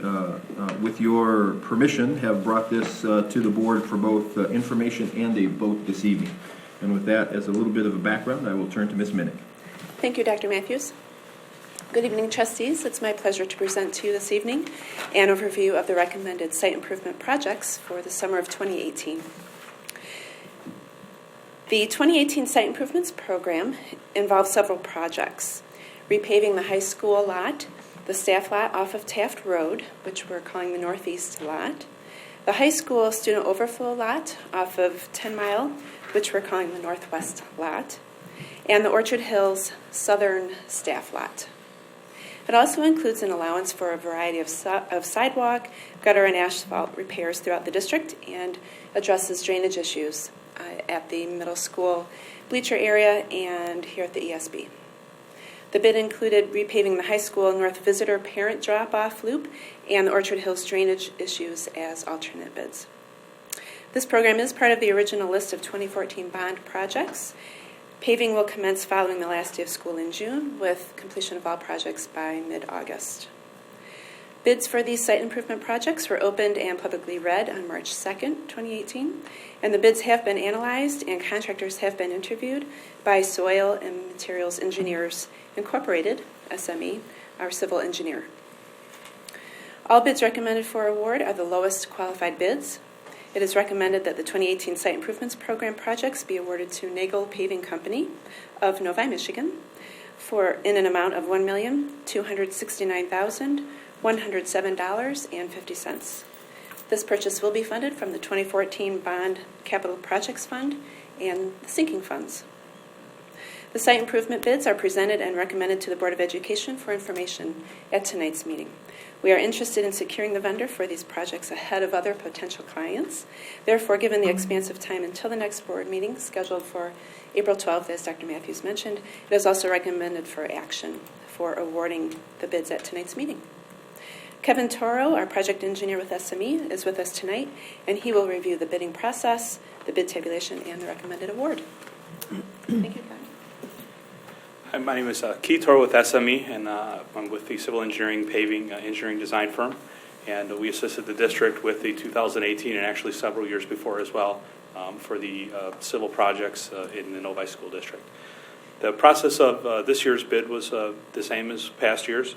with your permission, have brought this to the board for both information and a vote this evening. And with that, as a little bit of a background, I will turn to Ms. Minnick. Thank you, Dr. Matthews. Good evening, trustees. It's my pleasure to present to you this evening an overview of the recommended site improvement projects for the summer of 2018. The 2018 Site Improvements Program involves several projects: repaving the high school lot, the staff lot off of Taft Road, which we're calling the Northeast lot, the high school student overflow lot off of 10 Mile, which we're calling the Northwest lot, and the Orchard Hills Southern staff lot. It also includes an allowance for a variety of sidewalk, gutter, and asphalt repairs throughout the district and addresses drainage issues at the middle school bleacher area and here at the ESB. The bid included repaving the high school north visitor parent drop-off loop and the Orchard Hills drainage issues as alternate bids. This program is part of the original list of 2014 bond projects. Paving will commence following the last day of school in June, with completion of all projects by mid-August. Bids for these site improvement projects were opened and publicly read on March 2nd, 2018, and the bids have been analyzed and contractors have been interviewed by Soil and Materials Engineers Incorporated, SME, our civil engineer. All bids recommended for award are the lowest qualified bids, It is recommended that the 2018 Site Improvements Program projects be awarded to Nagel Paving Company of Novi, Michigan, in an amount of $1,269,107.50. This purchase will be funded from the 2014 Bond Capital Projects Fund and the sinking funds. The site improvement bids are presented and recommended to the Board of Education for information at tonight's meeting. We are interested in securing the vendor for these projects ahead of other potential clients. Therefore, given the expansive time until the next board meeting, scheduled for April 12th, as Dr. Matthews mentioned, it is also recommended for action for awarding the bids at tonight's meeting. Kevin Toro, our project engineer with SME, is with us tonight, and he will review the bidding process, the bid tabulation, and the recommended award. Thank you, Kevin. Hi, my name is Keith Toro with SME, and I'm with the Civil Engineering Paving Engineering Design Firm. And we assisted the district with the 2018 and actually several years before as well for the civil projects in the Novi School District. The process of this year's bid was the same as past years.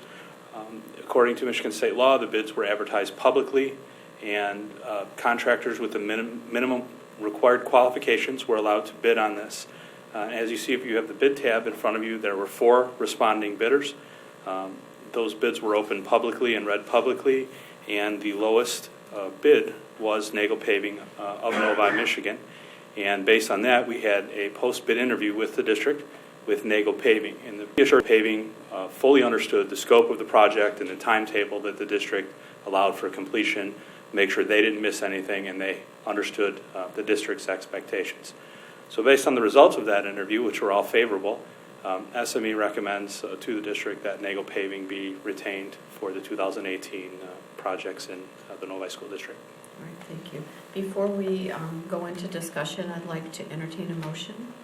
According to Michigan state law, the bids were advertised publicly, and contractors with the minimum required qualifications were allowed to bid on this. As you see, if you have the bid tab in front of you, there were 4 responding bidders. Those bids were opened publicly and read publicly, and the lowest bid was Nagel Paving of Novi, Michigan. And based on that, we had a post-bid interview with the district with Nagel Paving. And the Assured Paving fully understood the scope of the project and the timetable that the district allowed for completion, make sure they didn't miss anything, and they understood the district's expectations. So based on the results of that interview, which were all favorable, SME recommends to the district that Nagel Paving be retained for the 2018 projects in the Novi School District. All right, thank you. Before we go into discussion, I'd like to entertain a motion.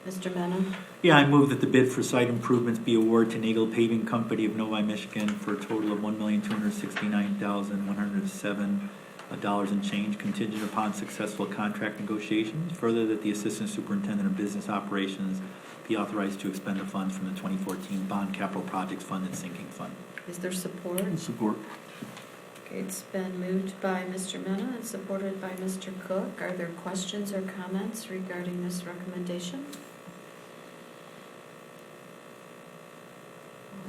Mr. Mena? Yeah, I move that the bid for site improvements be awarded to Nagel Paving Company of Novi, Michigan for a total of $1,269,107 and change, contingent upon successful contract negotiations. Further, that the Assistant Superintendent of Business Operations be authorized to expend the funds from the 2014 Bond Capital Projects Fund and Sinking Fund. Is there support? Support. Okay, it's been moved by Mr. Mena and supported by Mr. Cook. Are there questions or comments regarding this recommendation?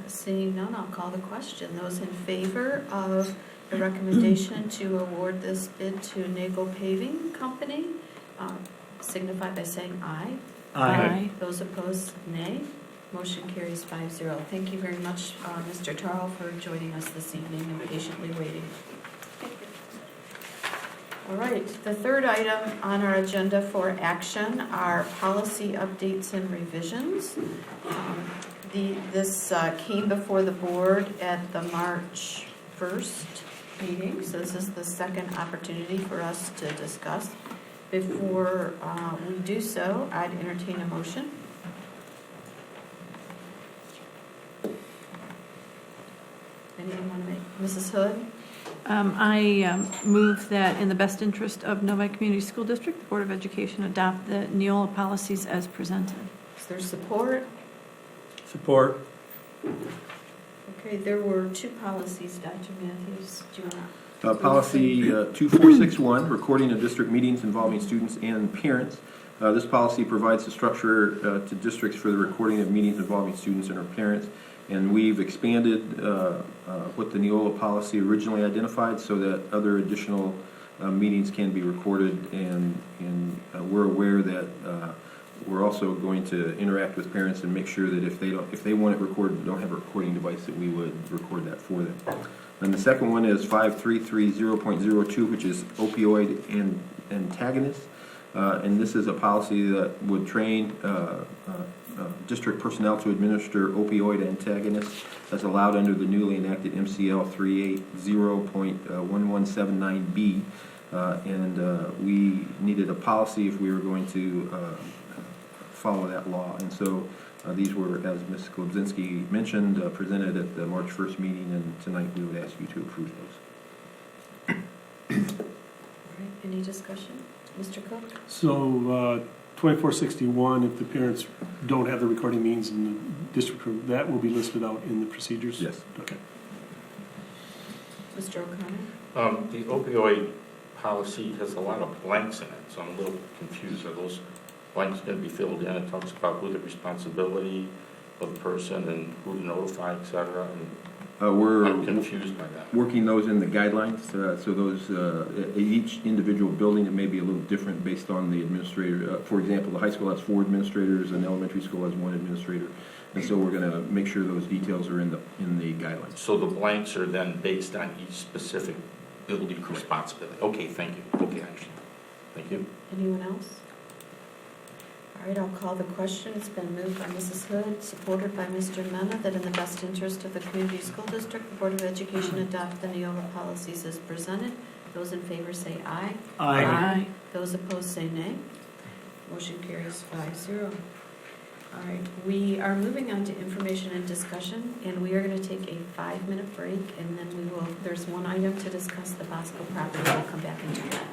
Seeing none, I'll call the question. Those in favor of the recommendation to award this bid to Nagel Paving Company signify by saying aye. Aye. Those opposed, nay. Motion carries 5-0. Thank you very much, Mr. Tarl, for joining us this evening and patiently waiting. All right, the third item on our agenda for action are policy updates and revisions. This came before the board at the March 1st meeting, so this is the second opportunity for us to discuss. Before we do so, I'd entertain a motion. Anyone want to make? Mrs. Hood? I move that in the best interest of Novi Community School District, the Board of Education adopt the Neola policies as presented. Is there support? Support. Okay, there were 2 policies, Dr. Matthews. Do you want Policy 2461, recording of district meetings involving students and parents. This policy provides the structure to districts for the recording of meetings involving students and their parents. And we've expanded what the Neola policy originally identified so that other additional meetings can be recorded. And we're aware that we're also going to interact with parents and make sure that if they want it recorded, don't have a recording device, that we would record that for them. And the second one is 5330.02, which is Opioid and Antagonist. And this is a policy that would train district personnel to administer opioid antagonists as allowed under the newly enacted MCL 380.1179B. And we needed a policy if we were going to follow that law. And so these were, as Ms. Klobzinski mentioned, presented at the March 1st meeting, and tonight we would ask you to approve those. All right, any discussion? Mr. Cook? So 2461, if the parents don't have the recording means in the district, that will be listed out in the procedures? Yes. Okay. Mr. O'Connor? The opioid policy has a lot of blanks in it, so I'm a little confused. Are those blanks going to be filled in? It talks about who the responsibility of the person and who to notify, et cetera. And We're I'm confused by that. working those in the guidelines, so those, each individual building, it may be a little different based on the administrator. For example, the high school has 4 administrators, and elementary school has 1 administrator. And so we're going to make sure those details are in the guidelines. So the blanks are then based on each specific building responsibility. Okay, thank you. Okay, I understand. Thank you. Anyone else? All right, I'll call the question. It's been moved by Mrs. Hood, supported by Mr. Mena, that in the best interest of the community school district, the Board of Education adopt the Neola policies as presented. Those in favor say aye. Aye. Those opposed say nay. Motion carries 5-0. All right, we are moving on to information and discussion, and we are going to take a 5-minute break, and then there's one item to discuss, the Bosco property. We'll come back and do that.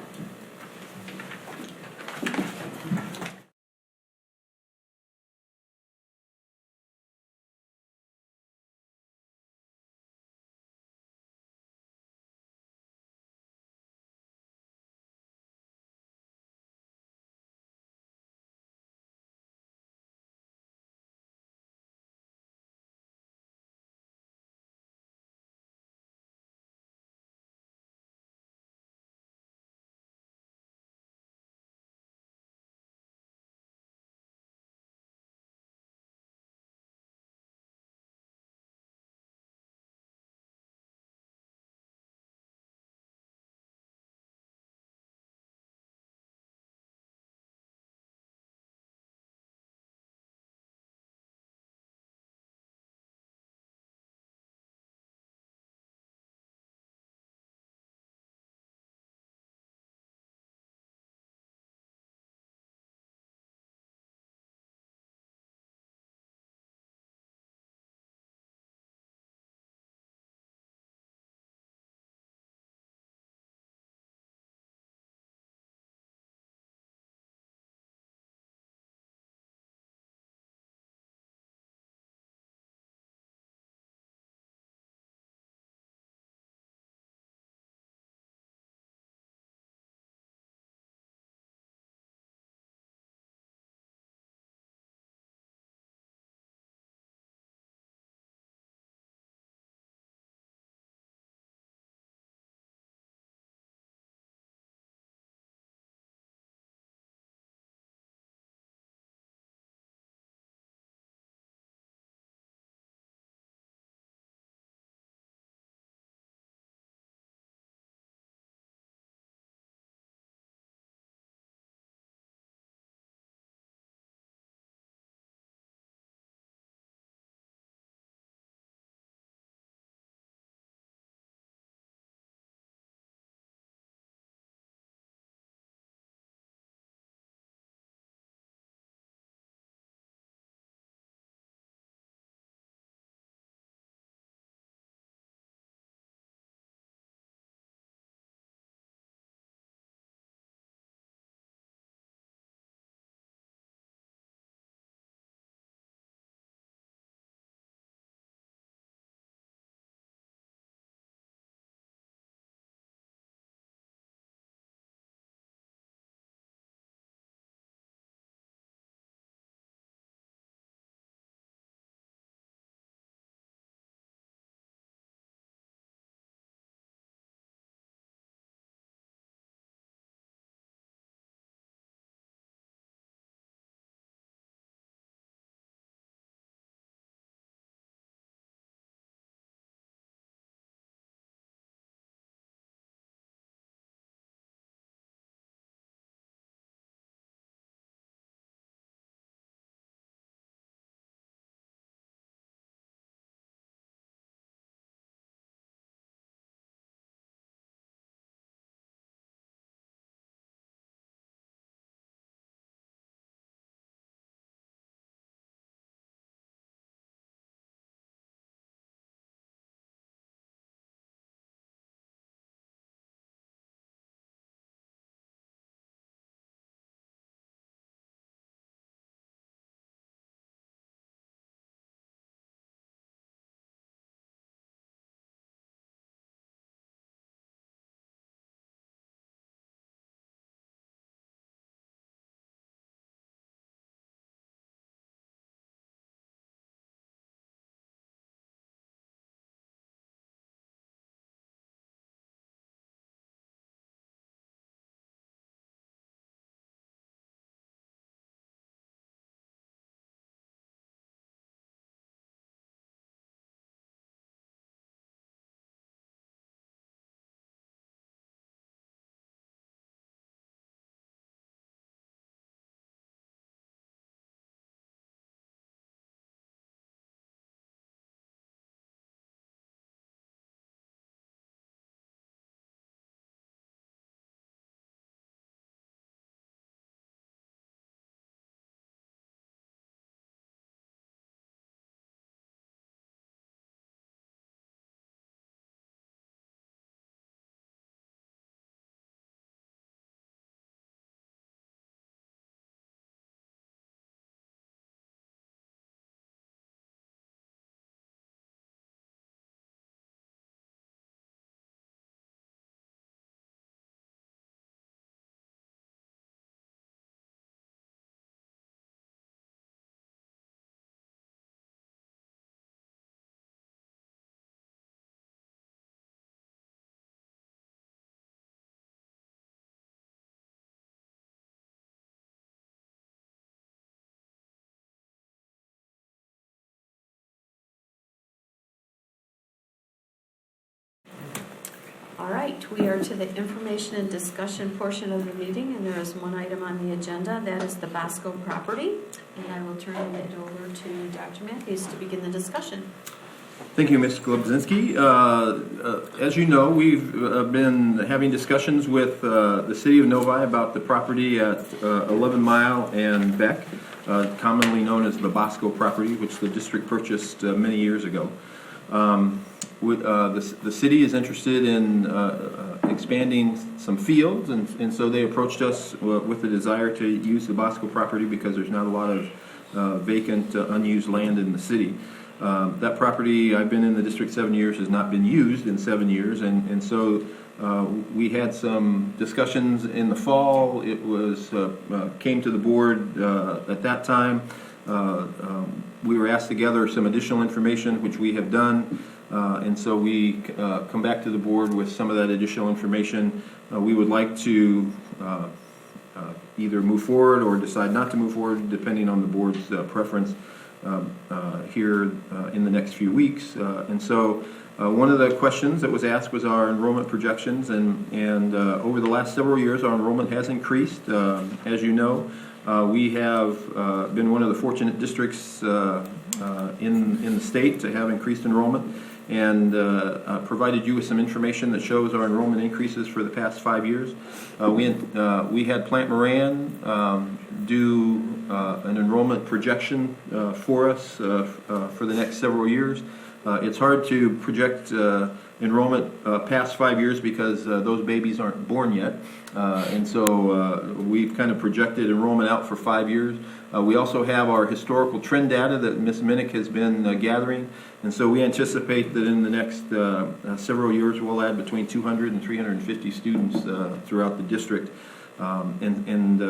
All right, we are to the information and discussion portion of the meeting, and there is one item on the agenda, that is the Bosco property. And I will turn it over to Dr. Matthews to begin the discussion. Thank you, Ms. Globzinski. As you know, we've been having discussions with the city of Novi about the property at 11 Mile and Beck, commonly known as the Bosco property, which the district purchased many years ago. The city is interested in expanding some fields, and so they approached us with the desire to use the Bosco property because there's not a lot of vacant, unused land in the city. That property, I've been in the district 7 years, has not been used in 7 years, and so we had some discussions in the fall. It was came to the board at that time. We were asked to gather some additional information, which we have done, and so we come back to the board with some of that additional information. We would like to either move forward or decide not to move forward, depending on the board's preference. Here in the next few weeks. And so one of the questions that was asked was our enrollment projections, and over the last several years our enrollment has increased. As you know, we have been one of the fortunate districts in the state to have increased enrollment, and provided you with some information that shows our enrollment increases for the past 5 years. We had Plant Moran do an enrollment projection for us for the next several years. It's hard to project enrollment past 5 years because those babies aren't born yet, and so we've kind of projected enrollment out for 5 years. We also have our historical trend data that Ms. Minnick has been gathering, and so we anticipate that in the next several years we'll add between 200 and 350 students throughout the district. And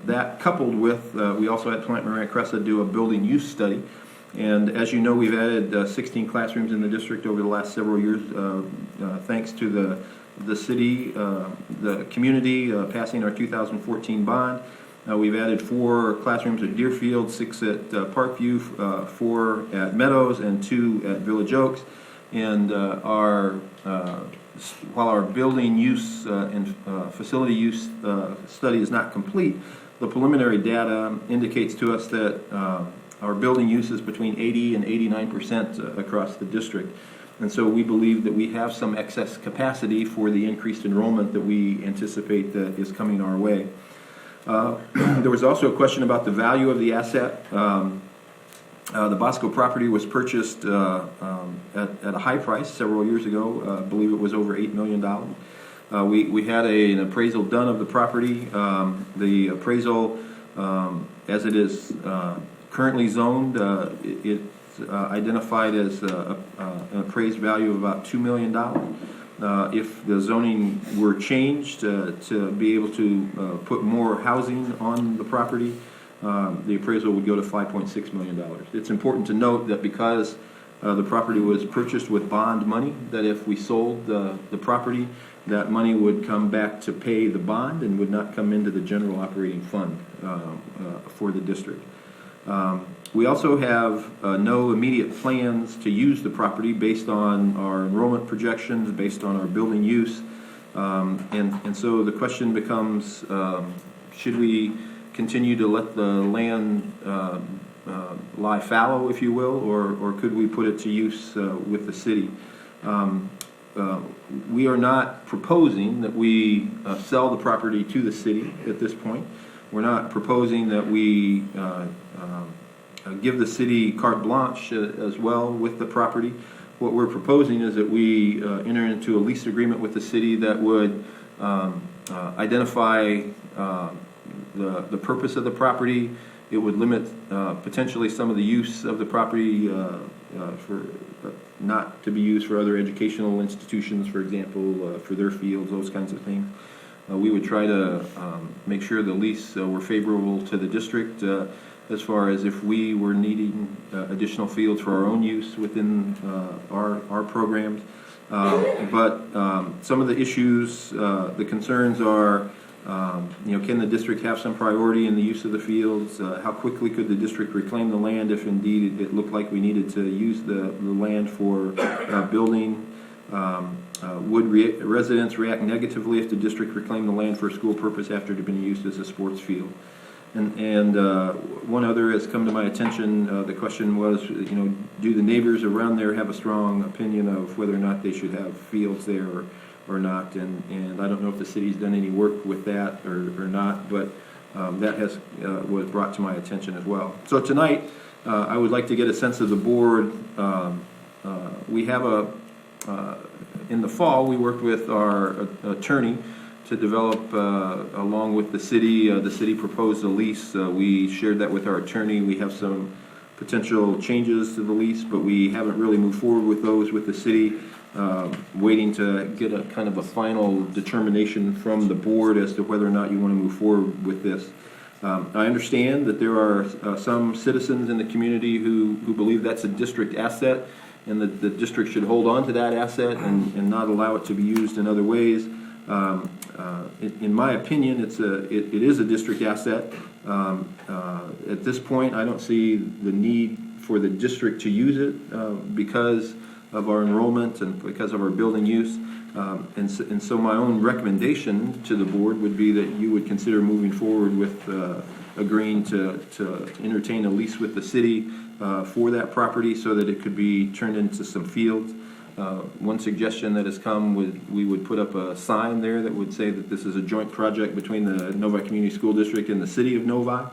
that coupled with, we also had Plant Moran Cressa do a building use study. And as you know, we've added 16 classrooms in the district over the last several years, thanks to the city, the community passing our 2014 bond. We've added 4 classrooms at Deerfield, 6 at Parkview, 4 at Meadows, and 2 at Village Oaks. And while our building use and facility use study is not complete, the preliminary data indicates to us that our building use is between 80 and 89% across the district. And so we believe that we have some excess capacity for the increased enrollment that we anticipate that is coming our way. There was also a question about the value of the asset. The Bosco property was purchased at a high price several years ago. I believe it was over $8 million. We had an appraisal done of the property. The appraisal, as it is currently zoned, it's identified as an appraised value of about $2 million. If the zoning were changed to be able to put more housing on the property, the appraisal would go to $5.6 million. It's important to note that because the property was purchased with bond money, that if we sold the property, that money would come back to pay the bond and would not come into the general operating fund for the district. We also have no immediate plans to use the property based on our enrollment projections, based on our building use. And so the question becomes, should we continue to let the land lie fallow, if you will, or could we put it to use with the city? We are not proposing that we sell the property to the city at this point. We're not proposing that we give the city carte blanche as well with the property. What we're proposing is that we enter into a lease agreement with the city that would identify the purpose of the property. It would limit potentially some of the use of the property for not to be used for other educational institutions, for example, for their fields, those kinds of things. We would try to make sure the lease were favorable to the district as far as if we were needing additional fields for our own use within our programs. But some of the issues, the concerns are, can the district have some priority in the use of the fields? How quickly could the district reclaim the land if indeed it looked like we needed to use the land for building? Would residents react negatively if the district reclaimed the land for a school purpose after it had been used as a sports field? And one other has come to my attention. The question was, do the neighbors around there have a strong opinion of whether or not they should have fields there or not? And I don't know if the city's done any work with that or not, but that was brought to my attention as well. So tonight, I would like to get a sense of the board. We have in the fall, we worked with our attorney to develop, along with the city proposed a lease. We shared that with our attorney. We have some potential changes to the lease, but we haven't really moved forward with those with the city, waiting to get a kind of a final determination from the board as to whether or not you want to move forward with this. I understand that there are some citizens in the community who believe that's a district asset and that the district should hold on to that asset and not allow it to be used in other ways. In my opinion, it is a district asset. At this point, I don't see the need for the district to use it because of our enrollment and because of our building use. And so my own recommendation to the board would be that you would consider moving forward with agreeing to entertain a lease with the city for that property so that it could be turned into some fields. One suggestion that has come we would put up a sign there that would say that this is a joint project between the Novi Community School District and the city of Novi,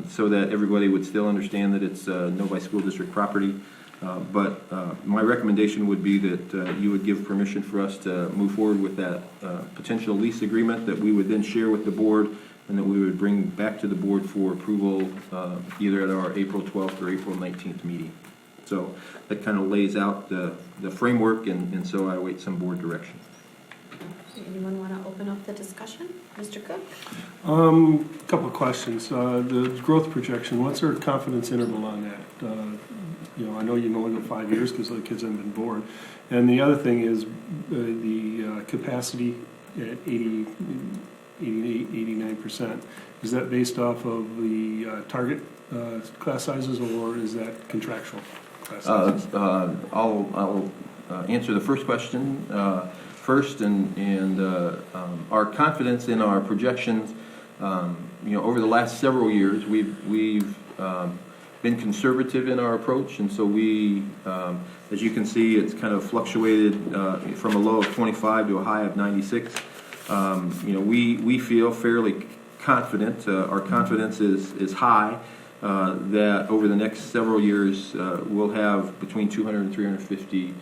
so that everybody would still understand that it's Novi School District property. But my recommendation would be that you would give permission for us to move forward with that potential lease agreement that we would then share with the board and that we would bring back to the board for approval either at our April 12th or April 19th meeting. So that kind of lays out the framework, and so I await some board direction. Anyone want to open up the discussion? Mr. Cook? Couple of questions. The growth projection, what's our confidence interval on that? I know you can only go 5 years because the kids haven't been born. And the other thing is the capacity at 89%. Is that based off of the target class sizes, or is that contractual class sizes? I'll answer the first question first, and our confidence in our projections. Over the last several years, we've been conservative in our approach, and so we, as you can see, it's kind of fluctuated from a low of 25 to a high of 96. We feel fairly confident. Our confidence is high that over the next several years we'll have between 200 and 350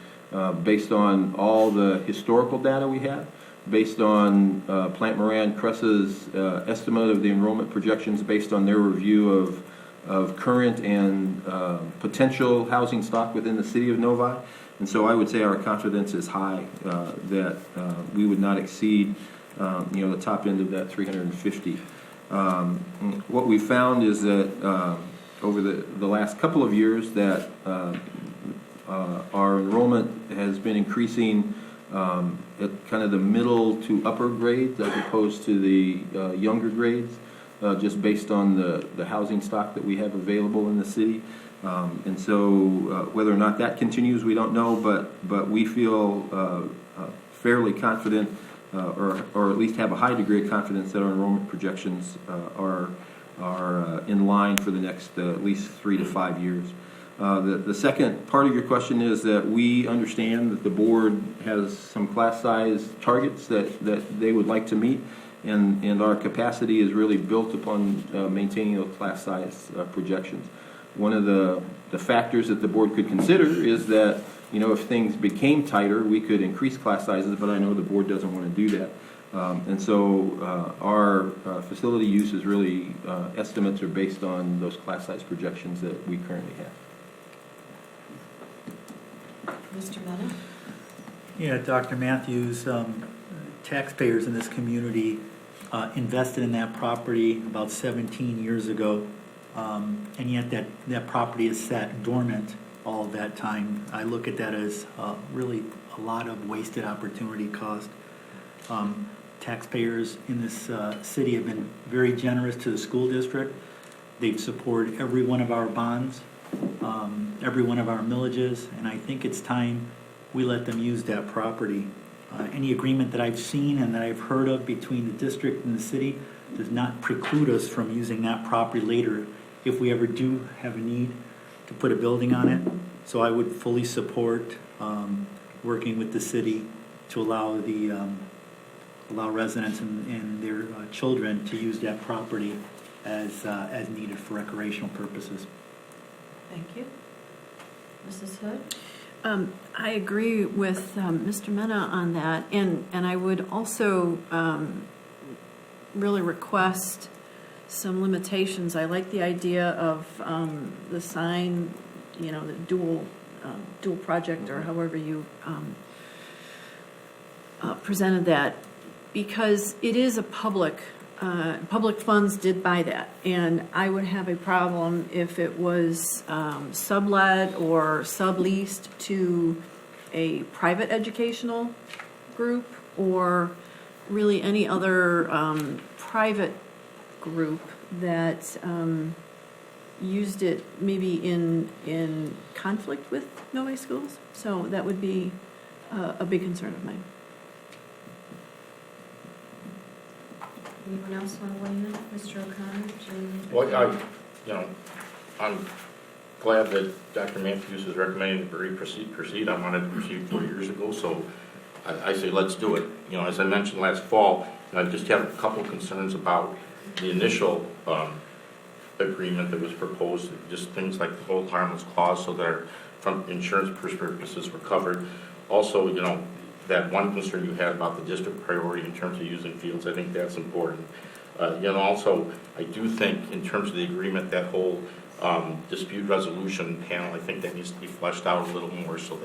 based on all the historical data we have, based on Plant Moran Cress's estimate of the enrollment projections based on their review of current and potential housing stock within the city of Novi. And so I would say our confidence is high that we would not exceed the top end of that 350. What we found is that over the last couple of years that our enrollment has been increasing at kind of the middle to upper grades as opposed to the younger grades, just based on the housing stock that we have available in the city. And so whether or not that continues, we don't know, but we feel fairly confident or at least have a high degree of confidence that our enrollment projections are in line for the next at least 3 to 5 years. The second part of your question is that we understand that the board has some class size targets that they would like to meet, and our capacity is really built upon maintaining those class size projections. One of the factors that the board could consider is that if things became tighter, we could increase class sizes, but I know the board doesn't want to do that. And so our facility use is really, estimates are based on those class size projections that we currently have. Mr. Mena? Yeah, Dr. Matthews, taxpayers in this community invested in that property about 17 years ago, and yet that property is sat dormant all of that time. I look at that as really a lot of wasted opportunity cost. Taxpayers in this city have been very generous to the school district. They've supported every one of our bonds, every one of our millages, and I think it's time we let them use that property. Any agreement that I've seen and that I've heard of between the district and the city does not preclude us from using that property later if we ever do have a need to put a building on it. So I would fully support working with the city to allow residents and their children to use that property as needed for recreational purposes. Thank you. Mrs. Hood? I agree with Mr. Mena on that, and I would also really request some limitations. I like the idea of the sign, the dual project, or however you presented that, because it is a public funds did buy that, and I would have a problem if it was sublet or subleased to a private educational group or really any other private group that used it maybe in conflict with Novi schools. So that would be a big concern of mine. Anyone else want to weigh in? Mr. O'Connor? Well, I'm glad that Dr. Matthews is recommending that we proceed. I wanted to proceed 4 years ago, so I say let's do it. As I mentioned last fall, I just have a couple concerns about the initial agreement that was proposed, just things like the hold harmless clause so that from insurance purposes were covered. Also, that one concern you had about the district priority in terms of using fields, I think that's important. Also, I do think in terms of the agreement, that whole dispute resolution panel, I think that needs to be fleshed out a little more so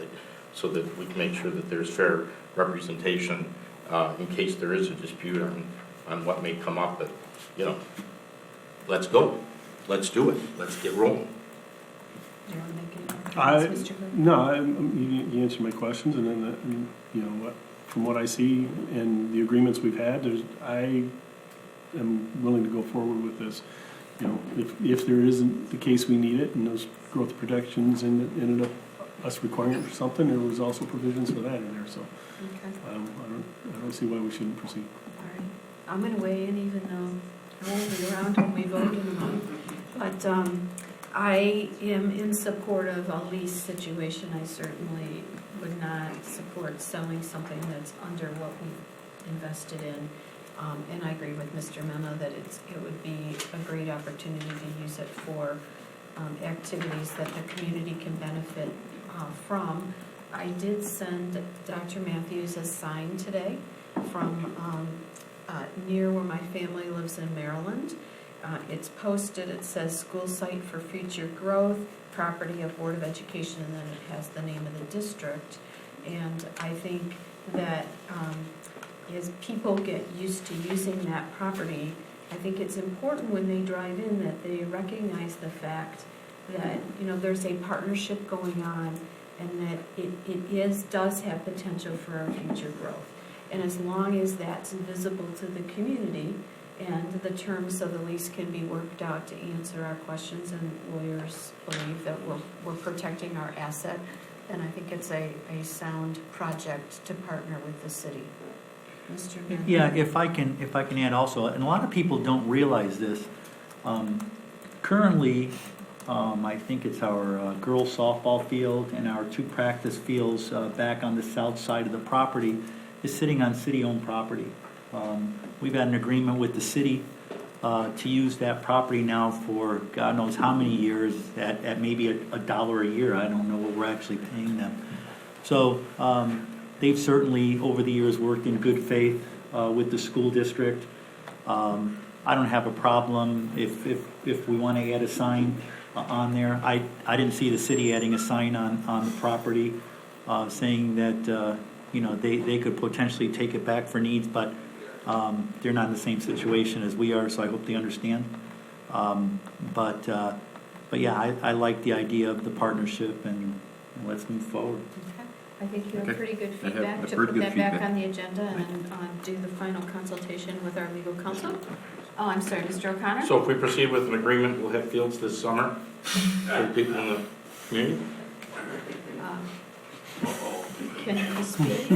that we can make sure that there's fair representation in case there is a dispute on what may come up. But, let's go. Let's do it. Let's get rolling. Do you want to make any comments, Mr. Hood? No, you answered my questions, and then from what I see and the agreements we've had, I am willing to go forward with this. If there isn't the case we need it, and those growth protections ended up us requiring for something, there was also provisions for that in there. So Okay. I don't see why we shouldn't proceed. All right. I'm going to weigh in even though I won't be around when we vote in a month. But I am in support of a lease situation. I certainly would not support selling something that's under what we invested in. And I agree with Mr. Mena that it would be a great opportunity to use it for activities that the community can benefit from. I did send Dr. Matthews a sign today from near where my family lives in Maryland. It's posted, it says school site for future growth, property of Board of Education, and then it has the name of the district. And I think that as people get used to using that property, I think it's important when they drive in that they recognize the fact that there's a partnership going on and that it does have potential for our future growth. And as long as that's visible to the community and the terms of the lease can be worked out to answer our questions and lawyers believe that we're protecting our asset, then I think it's a sound project to partner with the city. Mr. Mann? Yeah, if I can add also, and a lot of people don't realize this. Currently, I think it's our girls softball field and our 2 practice fields back on the south side of the property is sitting on city-owned property. We've had an agreement with the city to use that property now for God knows how many years at maybe $1 a year. I don't know what we're actually paying them. So they've certainly over the years worked in good faith with the school district. I don't have a problem if we want to add a sign on there. I didn't see the city adding a sign on the property saying that they could potentially take it back for needs, but they're not in the same situation as we are, so I hope they understand. But yeah, I like the idea of the partnership, and let's move forward. Okay. I think you have pretty good I have feedback to heard put good that back feedback. on the agenda and do the final consultation with our legal counsel. Oh, I'm sorry, Mr. O'Connor? So if we proceed with an agreement, we'll have fields this summer for people in the community? Can you speak?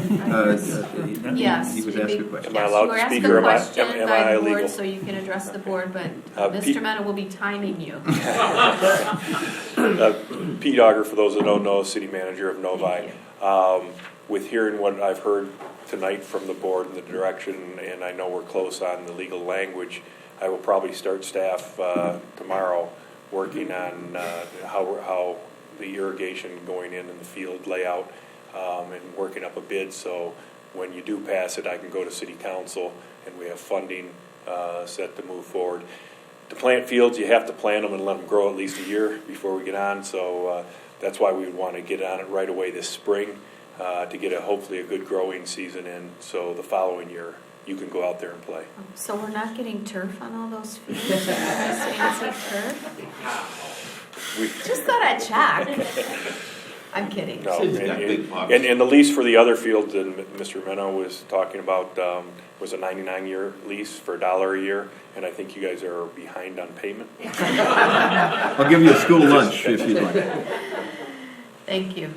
Yes. He was asked a question. Am I allowed to speak, or am I You were asked a question am I by the illegal? board, so you can address the board, but Pete- Mr. Mena will be timing you. Pete Auger, for those that don't know, city manager of Novi. With hearing what I've heard tonight from the board and the direction, and I know we're close on the legal language, I will probably start staff tomorrow working on how the irrigation going in the field layout, and working up a bid, so when you do pass it, I can go to city council and we have funding set to move forward. To plant fields, you have to plant them and let them grow at least a year before we get on, so that's why we would want to get on it right away this spring to get hopefully a good growing season in, so the following year you can go out there and play. So we're not getting turf on all those fields? Fancy turf? Just thought I'd check. I'm kidding. No, and the lease for the other fields that Mr. Mena was talking about was a 99-year lease for $1 a year, and I think you guys are behind on payment. I'll give you a school lunch if you'd like. Thank you.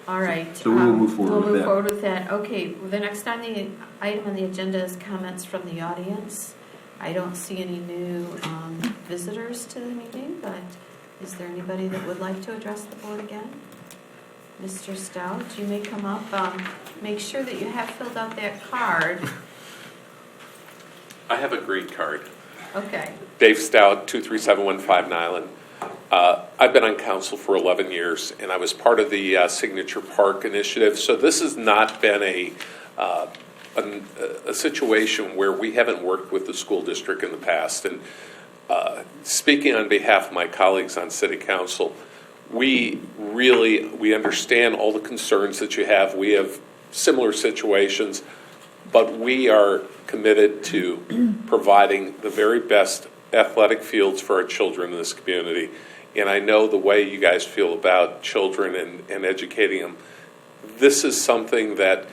All right. So we will move forward with that. We'll move forward with that. Okay, well, the next item on the agenda is comments from the audience. I don't see any new visitors to the meeting, but is there anybody that would like to address the board again? Mr. Stout, you may come up. Make sure that you have filled out that card. I have a green card. Okay. Dave Stout, 23715 Island. I've been on council for 11 years, and I was part of the Signature Park initiative. So this has not been a situation where we haven't worked with the school district in the past. And speaking on behalf of my colleagues on city council, we understand all the concerns that you have. We have similar situations, but we are committed to providing the very best athletic fields for our children in this community. And I know the way you guys feel about children and educating them. This is something that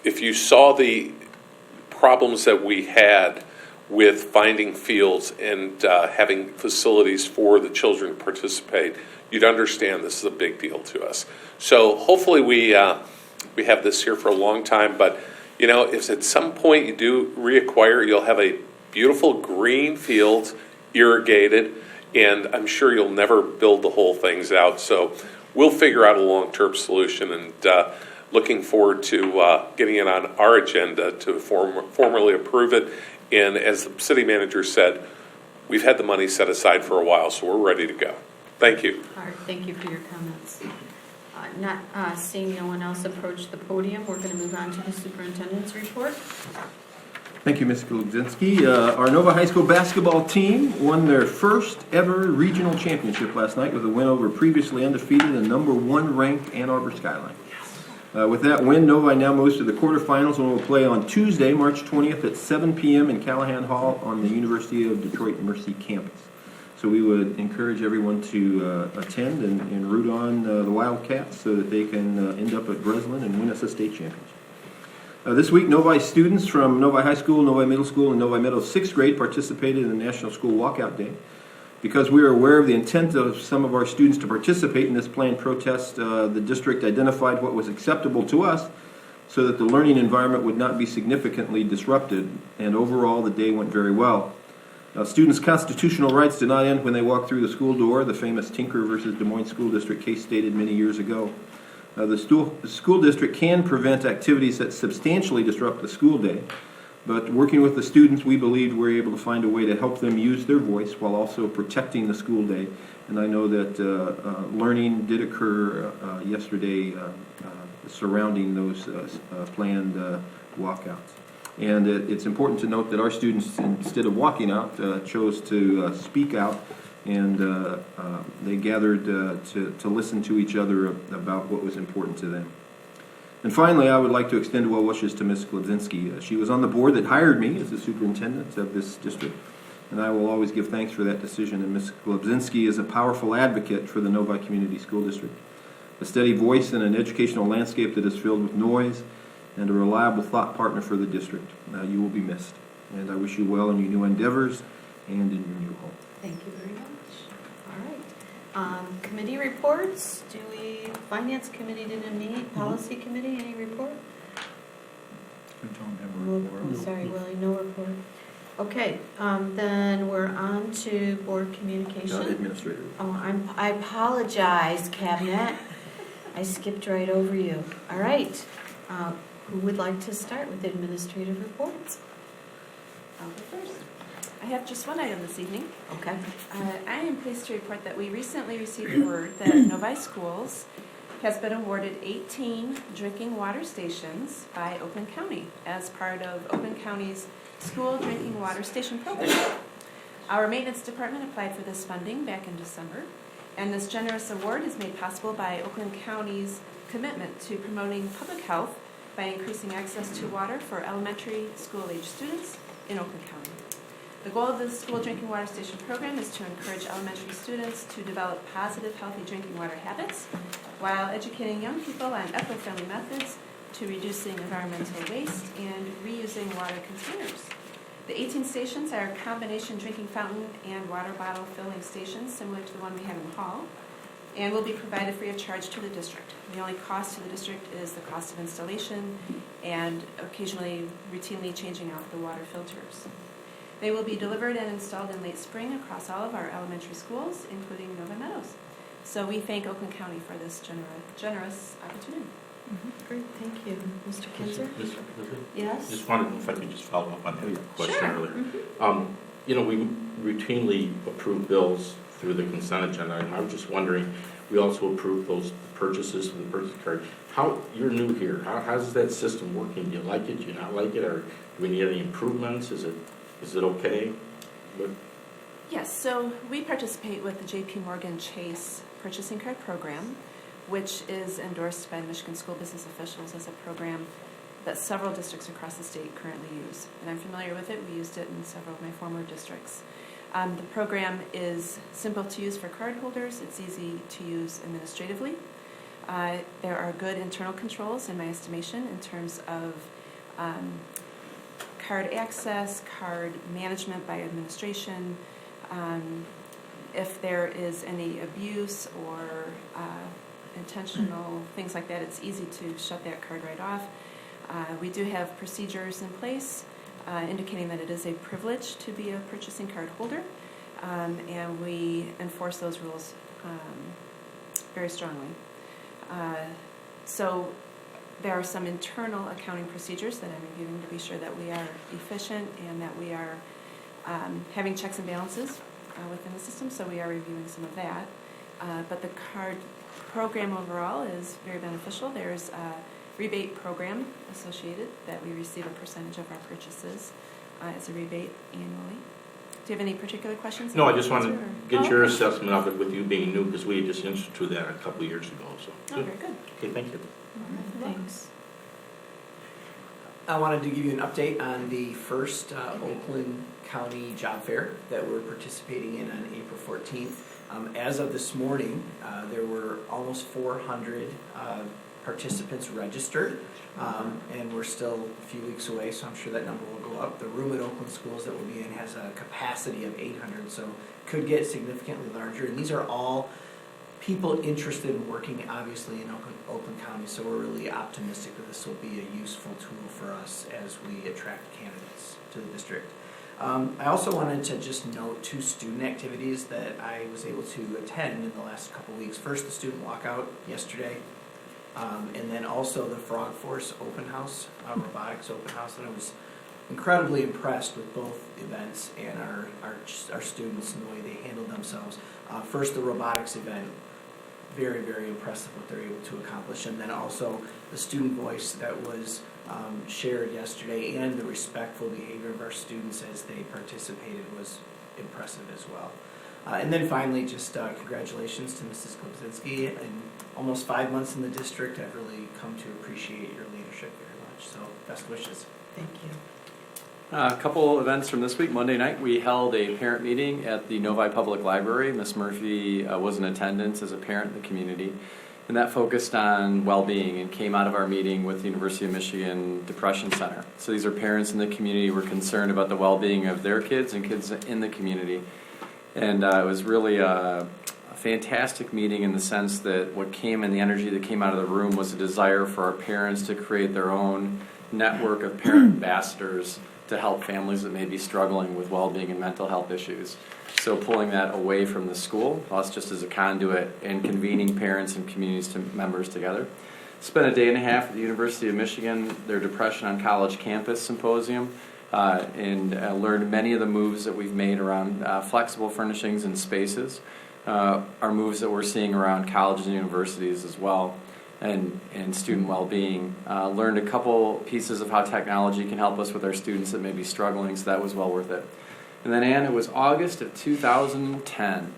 if you saw the problems that we had with finding fields and having facilities for the children to participate, you'd understand this is a big deal to us. So hopefully we have this here for a long time, but you know, if at some point you do reacquire, you'll have a beautiful green field, irrigated, and I'm sure you'll never build the whole things out. So we'll figure out a long-term solution, and looking forward to getting it on our agenda to formally approve it. And as the city manager said, we've had the money set aside for a while, so we're ready to go. Thank you. All right, thank you for your comments. Not seeing no one else approach the podium, we're going to move on to the superintendent's report. Thank you, Ms. Goludzinski. Our Nova High School basketball team won their first ever regional championship last night with a win over previously undefeated and #1 ranked Ann Arbor Skyline. With that win, Novi now moves to the quarterfinals and will play on Tuesday, March 20th at 7 p.m. in Callahan Hall on the University of Detroit Mercy campus. So we would encourage everyone to attend and root on the Wildcats so that they can end up at Breslin and win us a state championship. This week, Novi students from Novi High School, Novi Middle School, and Novi Middle 6th grade participated in the National School Walkout Day. Because we are aware of the intent of some of our students to participate in this planned protest, the district identified what was acceptable to us so that the learning environment would not be significantly disrupted, and overall the day went very well. Students' constitutional rights do not end when they walk through the school door, the famous Tinker versus Des Moines School District case stated many years ago. The school district can prevent activities that substantially disrupt the school day, but working with the students, we believed we were able to find a way to help them use their voice while also protecting the school day. And I know that learning did occur yesterday surrounding those planned walkouts. And it's important to note that our students, instead of walking out, chose to speak out, and they gathered to listen to each other about what was important to them. And finally, I would like to extend well wishes to Ms. Goludzinski. She was on the board that hired me as the superintendent of this district, and I will always give thanks for that decision. And Ms. Goludzinski is a powerful advocate for the Novi Community School District, a steady voice in an educational landscape that is filled with noise, and a reliable thought partner for the district. You will be missed, and I wish you well in your new endeavors and in your new home. Thank you very much. All right. Committee reports, Finance Committee didn't meet, Policy Committee, any report? We don't have a report. Sorry, Willie, no report. Okay, then we're on to board communication. Administrator. Oh, I apologize, Cabinet. I skipped right over you. All right. Who would like to start with administrative reports? I'll go first. I have just one item this evening. Okay. I am pleased to report that we recently received word that Novi Schools has been awarded 18 drinking water stations by Oakland County as part of Oakland County's School Drinking Water Station Program. Our maintenance department applied for this funding back in December, and this generous award is made possible by Oakland County's commitment to promoting public health by increasing access to water for elementary school-age students in Oakland County. The goal of the School Drinking Water Station Program is to encourage elementary students to develop positive, healthy drinking water habits while educating young people on eco-friendly methods to reducing environmental waste and reusing water containers. The 18 stations are combination drinking fountain and water bottle filling stations similar to the one we have in the hall, and will be provided free of charge to the district. The only cost to the district is the cost of installation and occasionally routinely changing out the water filters. They will be delivered and installed in late spring across all of our elementary schools, including Novi Meadows. So we thank Oakland County for this generous opportunity. Great, thank you. Mr. Kinzer? Yes? Just wanted, if I could just follow up on that question Sure. earlier. You know, we routinely approve bills through the consent agenda, and I'm just wondering, we also approve those purchases from the purchase card. You're new here, how's that system working? Do you like it, do you not like it, or do we need any improvements? Is it okay? Yes, so we participate with the J.P. Morgan Chase Purchasing Card Program, which is endorsed by the Michigan School Business Officials as a program that several districts across the state currently use. And I'm familiar with it. We used it in several of my former districts. The program is simple to use for cardholders. It's easy to use administratively. There are good internal controls, in my estimation, in terms of card access, card management by administration. If there is any abuse or intentional things like that, it's easy to shut that card right off. We do have procedures in place indicating that it is a privilege to be a purchasing card holder, and we enforce those rules very strongly. So there are some internal accounting procedures that I'm reviewing to be sure that we are efficient and that we are having checks and balances within the system, so we are reviewing some of that. But the card program overall is very beneficial. There's a rebate program associated that we receive a percentage of our purchases as a rebate annually. Do you have any particular questions? No, I just want to get your assessment of it with you being new, because we just instituted that a couple of years ago. So. Oh, very good. Okay, thank you. Thanks. I wanted to give you an update on the first Oakland County Job Fair that we're participating in on April 14th. As of this morning, there were almost 400 participants registered, and we're still a few weeks away, so I'm sure that number will go up. The room at Oakland Schools that we'll be in has a capacity of 800, so could get significantly larger. And these are all people interested in working, obviously, in Oakland County, so we're really optimistic that this will be a useful tool for us as we attract candidates to the district. I also wanted to just note 2 student activities that I was able to attend in the last couple weeks. First, the student walkout yesterday, and then also the Frog Force open house, robotics open house, and I was incredibly impressed with both events and our students and the way they handled themselves. First, the robotics event, very, very impressive what they're able to accomplish, and then also the student voice that was shared yesterday and the respectful behavior of our students as they participated was impressive as well. And then finally, just congratulations to Mrs. Kobzinski. In almost 5 months in the district, I've really come to appreciate your leadership very much, so best wishes. Thank you. A couple events from this week. Monday night, we held a parent meeting at the Novi Public Library. Ms. Murphy was in attendance as a parent in the community, and that focused on well-being and came out of our meeting with the University of Michigan Depression Center. So these are parents in the community who were concerned about the well-being of their kids and kids in the community. And it was really a fantastic meeting in the sense that what came in the energy that came out of the room was a desire for our parents to create their own network of parent ambassadors to help families that may be struggling with well-being and mental health issues. So pulling that away from the school, us just as a conduit, and convening parents and communities members together. Spent a day and a half at the University of Michigan, their Depression on College campus symposium, and learned many of the moves that we've made around flexible furnishings and spaces, are moves that we're seeing around colleges and universities as well, and student well-being. Learned a couple pieces of how technology can help us with our students that may be struggling, so that was well worth it. And then, Ann, it was August of 2010,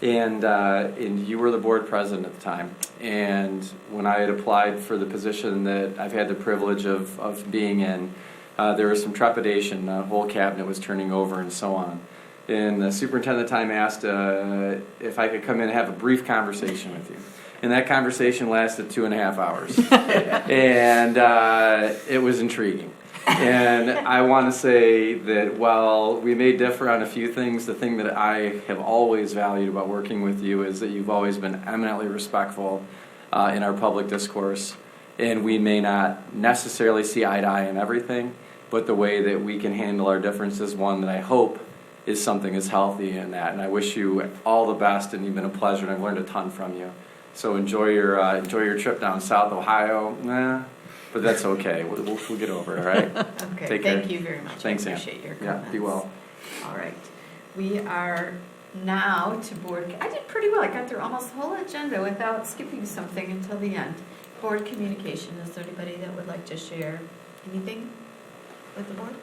and you were the board president at the time. And when I had applied for the position that I've had the privilege of being in, there was some trepidation. The whole cabinet was turning over and so on. And the superintendent at the time asked if I could come in and have a brief conversation with you. And that conversation lasted 2.5 hours. And it was intriguing. And I want to say that while we may differ on a few things, the thing that I have always valued about working with you is that you've always been eminently respectful in our public discourse. And we may not necessarily see eye to eye in everything, but the way that we can handle our differences, one that I hope is something that's healthy in that. And I wish you all the best, and you've been a pleasure, and I've learned a ton from you. So enjoy your trip down South Ohio. But that's okay. We'll get over it, all right? Okay, Take care. thank you very much. Thanks, I Ann. appreciate your comments. Yeah, be well. All right. We are now to board. I did pretty well. I got through almost the whole agenda without skipping something until the end. Board communication. Is there anybody that would like to share anything with the board?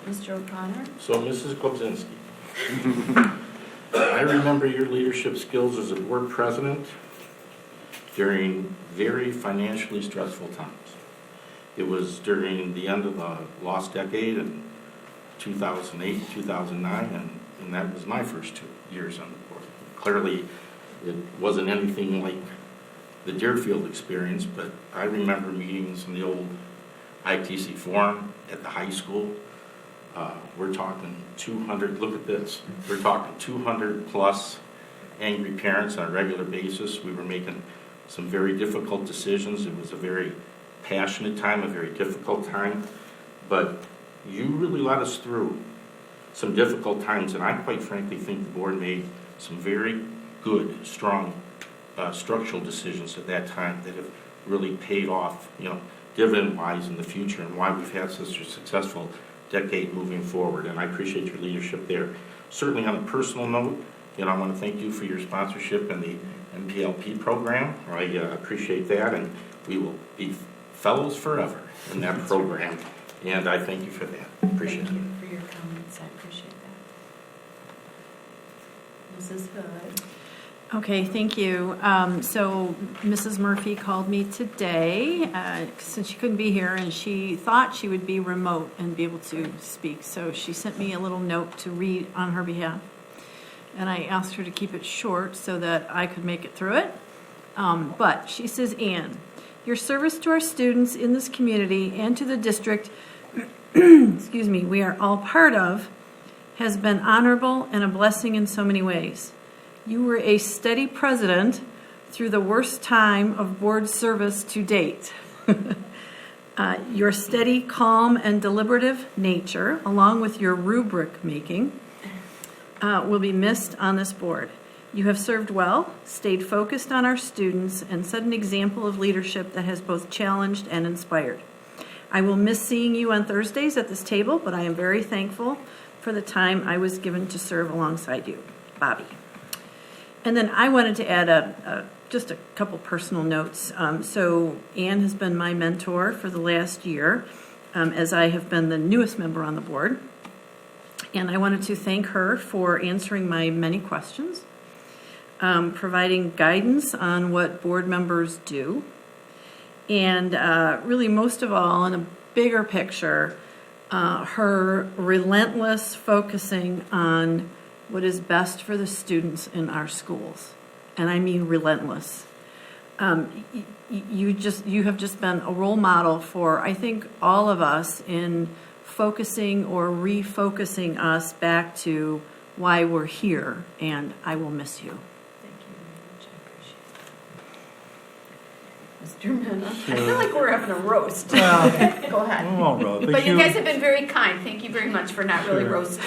Mr. O'Connor? So, Mrs. Kobzinski, I remember your leadership skills as a board president during very financially stressful times. It was during the end of the lost decade in 2008, 2009, and that was my first 2 years on the board. Clearly, it wasn't anything like the Deerfield experience, but I remember meetings in the old ITC forum at the high school. We're talking 200, look at this, we're talking 200 plus angry parents on a regular basis. We were making some very difficult decisions. It was a very passionate time, a very difficult time, but you really led us through some difficult times, and I quite frankly think the board made some very good, strong structural decisions at that time that have really paid off, dividend-wise in the future, and why we've had such a successful decade moving forward, and I appreciate your leadership there. Certainly on a personal note, I want to thank you for your sponsorship in the NPLP program. I appreciate that, and we will be fellows forever in that program, and I thank you for that. Appreciate it. Thank you for your comments. I appreciate that. Mrs. Hood? Okay, thank you. So Mrs. Murphy called me today since she couldn't be here, and she thought she would be remote and be able to speak. So she sent me a little note to read on her behalf. And I asked her to keep it short so that I could make it through it. But she says, Ann, your service to our students in this community and to the district, excuse me, we are all part of, has been honorable and a blessing in so many ways. You were a steady president through the worst time of board service to date. Your steady, calm, and deliberative nature, along with your rubric making, will be missed on this board. You have served well, stayed focused on our students, and set an example of leadership that has both challenged and inspired. I will miss seeing you on Thursdays at this table, but I am very thankful for the time I was given to serve alongside you. Bobby. And then I wanted to add just a couple personal notes. So Ann has been my mentor for the last year, as I have been the newest member on the board. And I wanted to thank her for answering my many questions, providing guidance on what board members do, and really most of all, in a bigger picture, her relentless focusing on what is best for the students in our schools. And I mean relentless. You have just been a role model for, I think, all of us in focusing or refocusing us back to why we're here, and I will miss you. Mr. Mena. I feel like we're having a roast. Well, Go ahead. we won't roast, But you guys have been very kind. Thank you very much for not really Sure. roasting.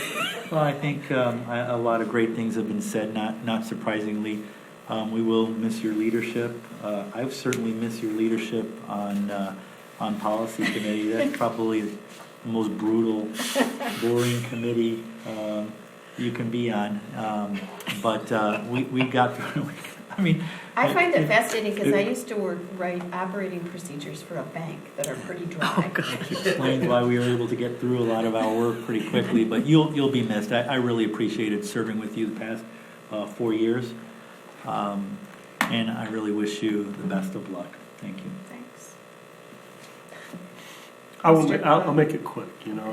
Well, I think a lot of great things have been said, not surprisingly. We will miss your leadership. I've certainly missed your leadership on policy committee. That's probably the most brutal, boring committee you can be on. But we got through. I mean, I find it fascinating because I used to write operating procedures for a bank that are pretty dry. which explains why we were able to get through a lot of our work pretty quickly. But you'll be missed. I really appreciated serving with you the past 4 years. And I really wish you the best of luck. Thank you. Thanks. I'll make it quick. You know,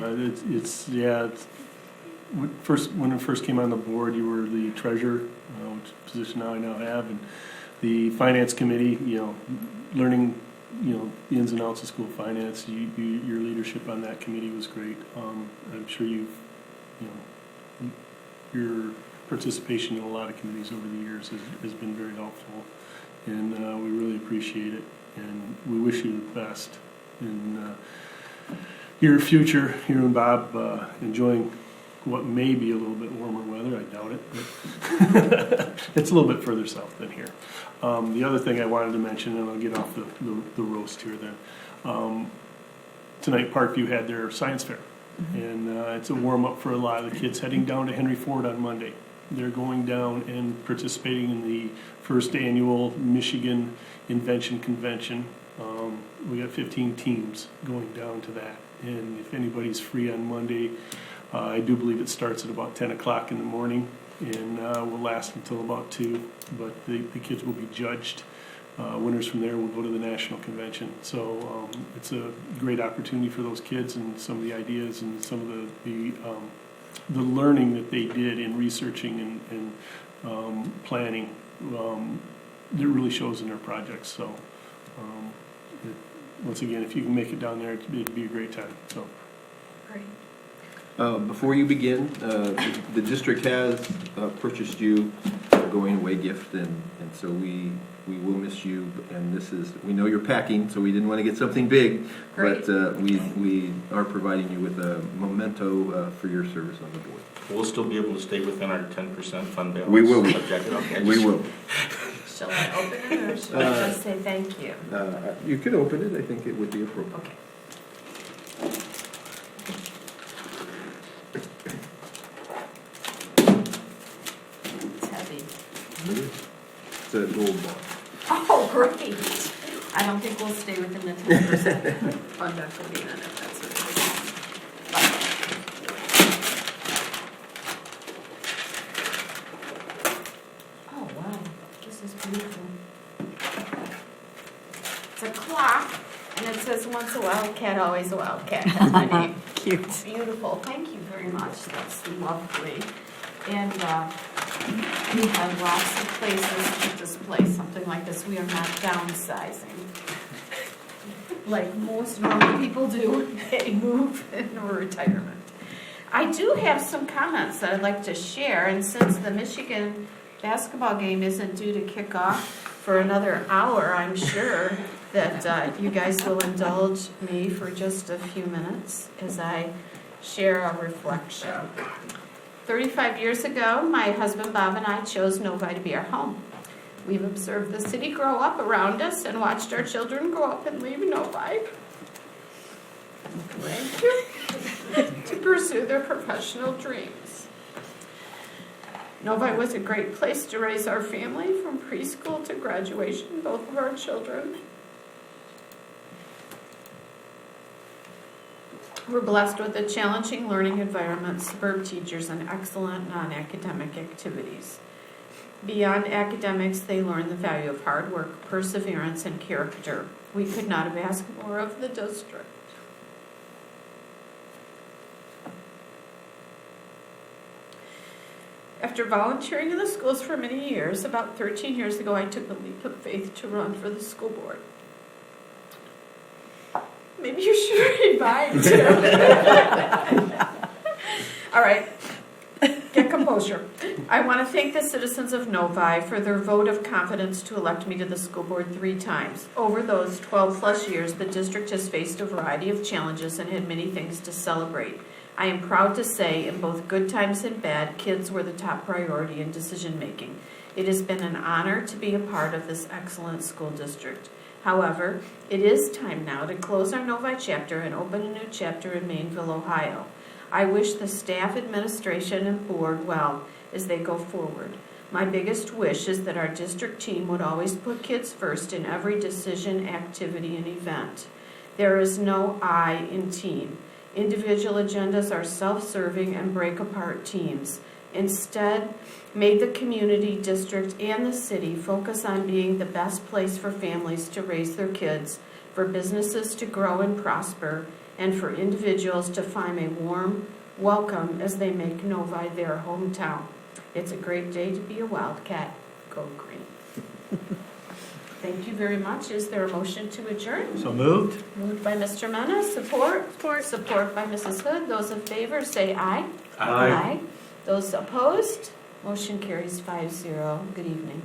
when I first came on the board, you were the treasurer, which position I now have, and the finance committee. You know, learning, you know, the ins and outs of school finance. Your leadership on that committee was great. I'm sure your participation in a lot of committees over the years has been very helpful, and we really appreciate it, and we wish you the best in your future. You and Bob enjoying what may be a little bit warmer weather. I doubt it, but it's a little bit further south than here. The other thing I wanted to mention, and I'll get off the roast here then, tonight Parkview had their science fair, and it's a warm-up for a lot of the kids heading down to Henry Ford on Monday. They're going down and participating in the first annual Michigan Invention Convention. We got 15 teams going down to that. And if anybody's free on Monday, I do believe it starts at about 10 o'clock in the morning and will last until about 2. But the kids will be judged. Winners from there will go to the national convention. So it's a great opportunity for those kids, and some of the ideas and some of the learning that they did in researching and planning, it really shows in their projects. So, once again, if you can make it down there, it'd be a great time. So, Great. Before you begin, the district has purchased you a going away gift, and so we will miss you. And we know you're packing, so we didn't want to get something big, Great. but we are providing you with a memento for your service on the board. We'll still be able to stay within our 10% fund balance. We will be. Okay. We will. Shall I open it or should I just say thank you? You could open it. I think it would be appropriate. Okay. It's heavy. It's a gold bar. Oh, great. I don't think we'll stay within the 10% fund equity then if that's what it is. Oh, wow. This is beautiful. It's a clock, and it says once a wildcat, always a wildcat. That's my name. Cute. It's beautiful. Thank you very much. That's lovely. And we have lots of places to display something like this. We are not downsizing like most normal people do when they move into retirement. I do have some comments that I'd like to share, and since the Michigan basketball game isn't due to kick off for another hour, I'm sure that you guys will indulge me for just a few minutes as I share a reflection. 35 years ago, my husband Bob and I chose Novi to be our home. We've observed the city grow up around us and watched our children grow up and leave Novi to pursue their professional dreams. Novi was a great place to raise our family from preschool to graduation, both of our children. We're blessed with a challenging learning environment, superb teachers, and excellent non-academic activities. Beyond academics, they learn the value of hard work, perseverance, and character. We could not have asked more of the district. After volunteering in the schools for many years, about 13 years ago, I took the leap of faith to run for the school board. Maybe you should read mine too. All right, get and composure. I want to thank the citizens of Novi for their vote of confidence to elect me to the school board 3 times. Over those 12-plus years, the district has faced a variety of challenges and had many things to celebrate. I am proud to say, in both good times and bad, kids were the top priority in decision-making. It has been an honor to be a part of this excellent school district. However, it is time now to close our Novi chapter and open a new chapter in Maineville, Ohio. I wish the staff, administration, and board well as they go forward. My biggest wish is that our district team would always put kids first in every decision, activity, and event. There is no I in team. Individual agendas are self-serving and break apart teams. Instead, may the community, district, and the city focus on being the best place for families to raise their kids, for businesses to grow and prosper, and for individuals to find a warm welcome as they make Novi their hometown. It's a great day to be a Wildcat. Go Green. Thank you very much. Is there a motion to adjourn? So moved. Moved by Mr. Mena. Support? Support by Mrs. Hood. Those in favor say aye. Aye. Those opposed? Motion carries 5-0. Good evening.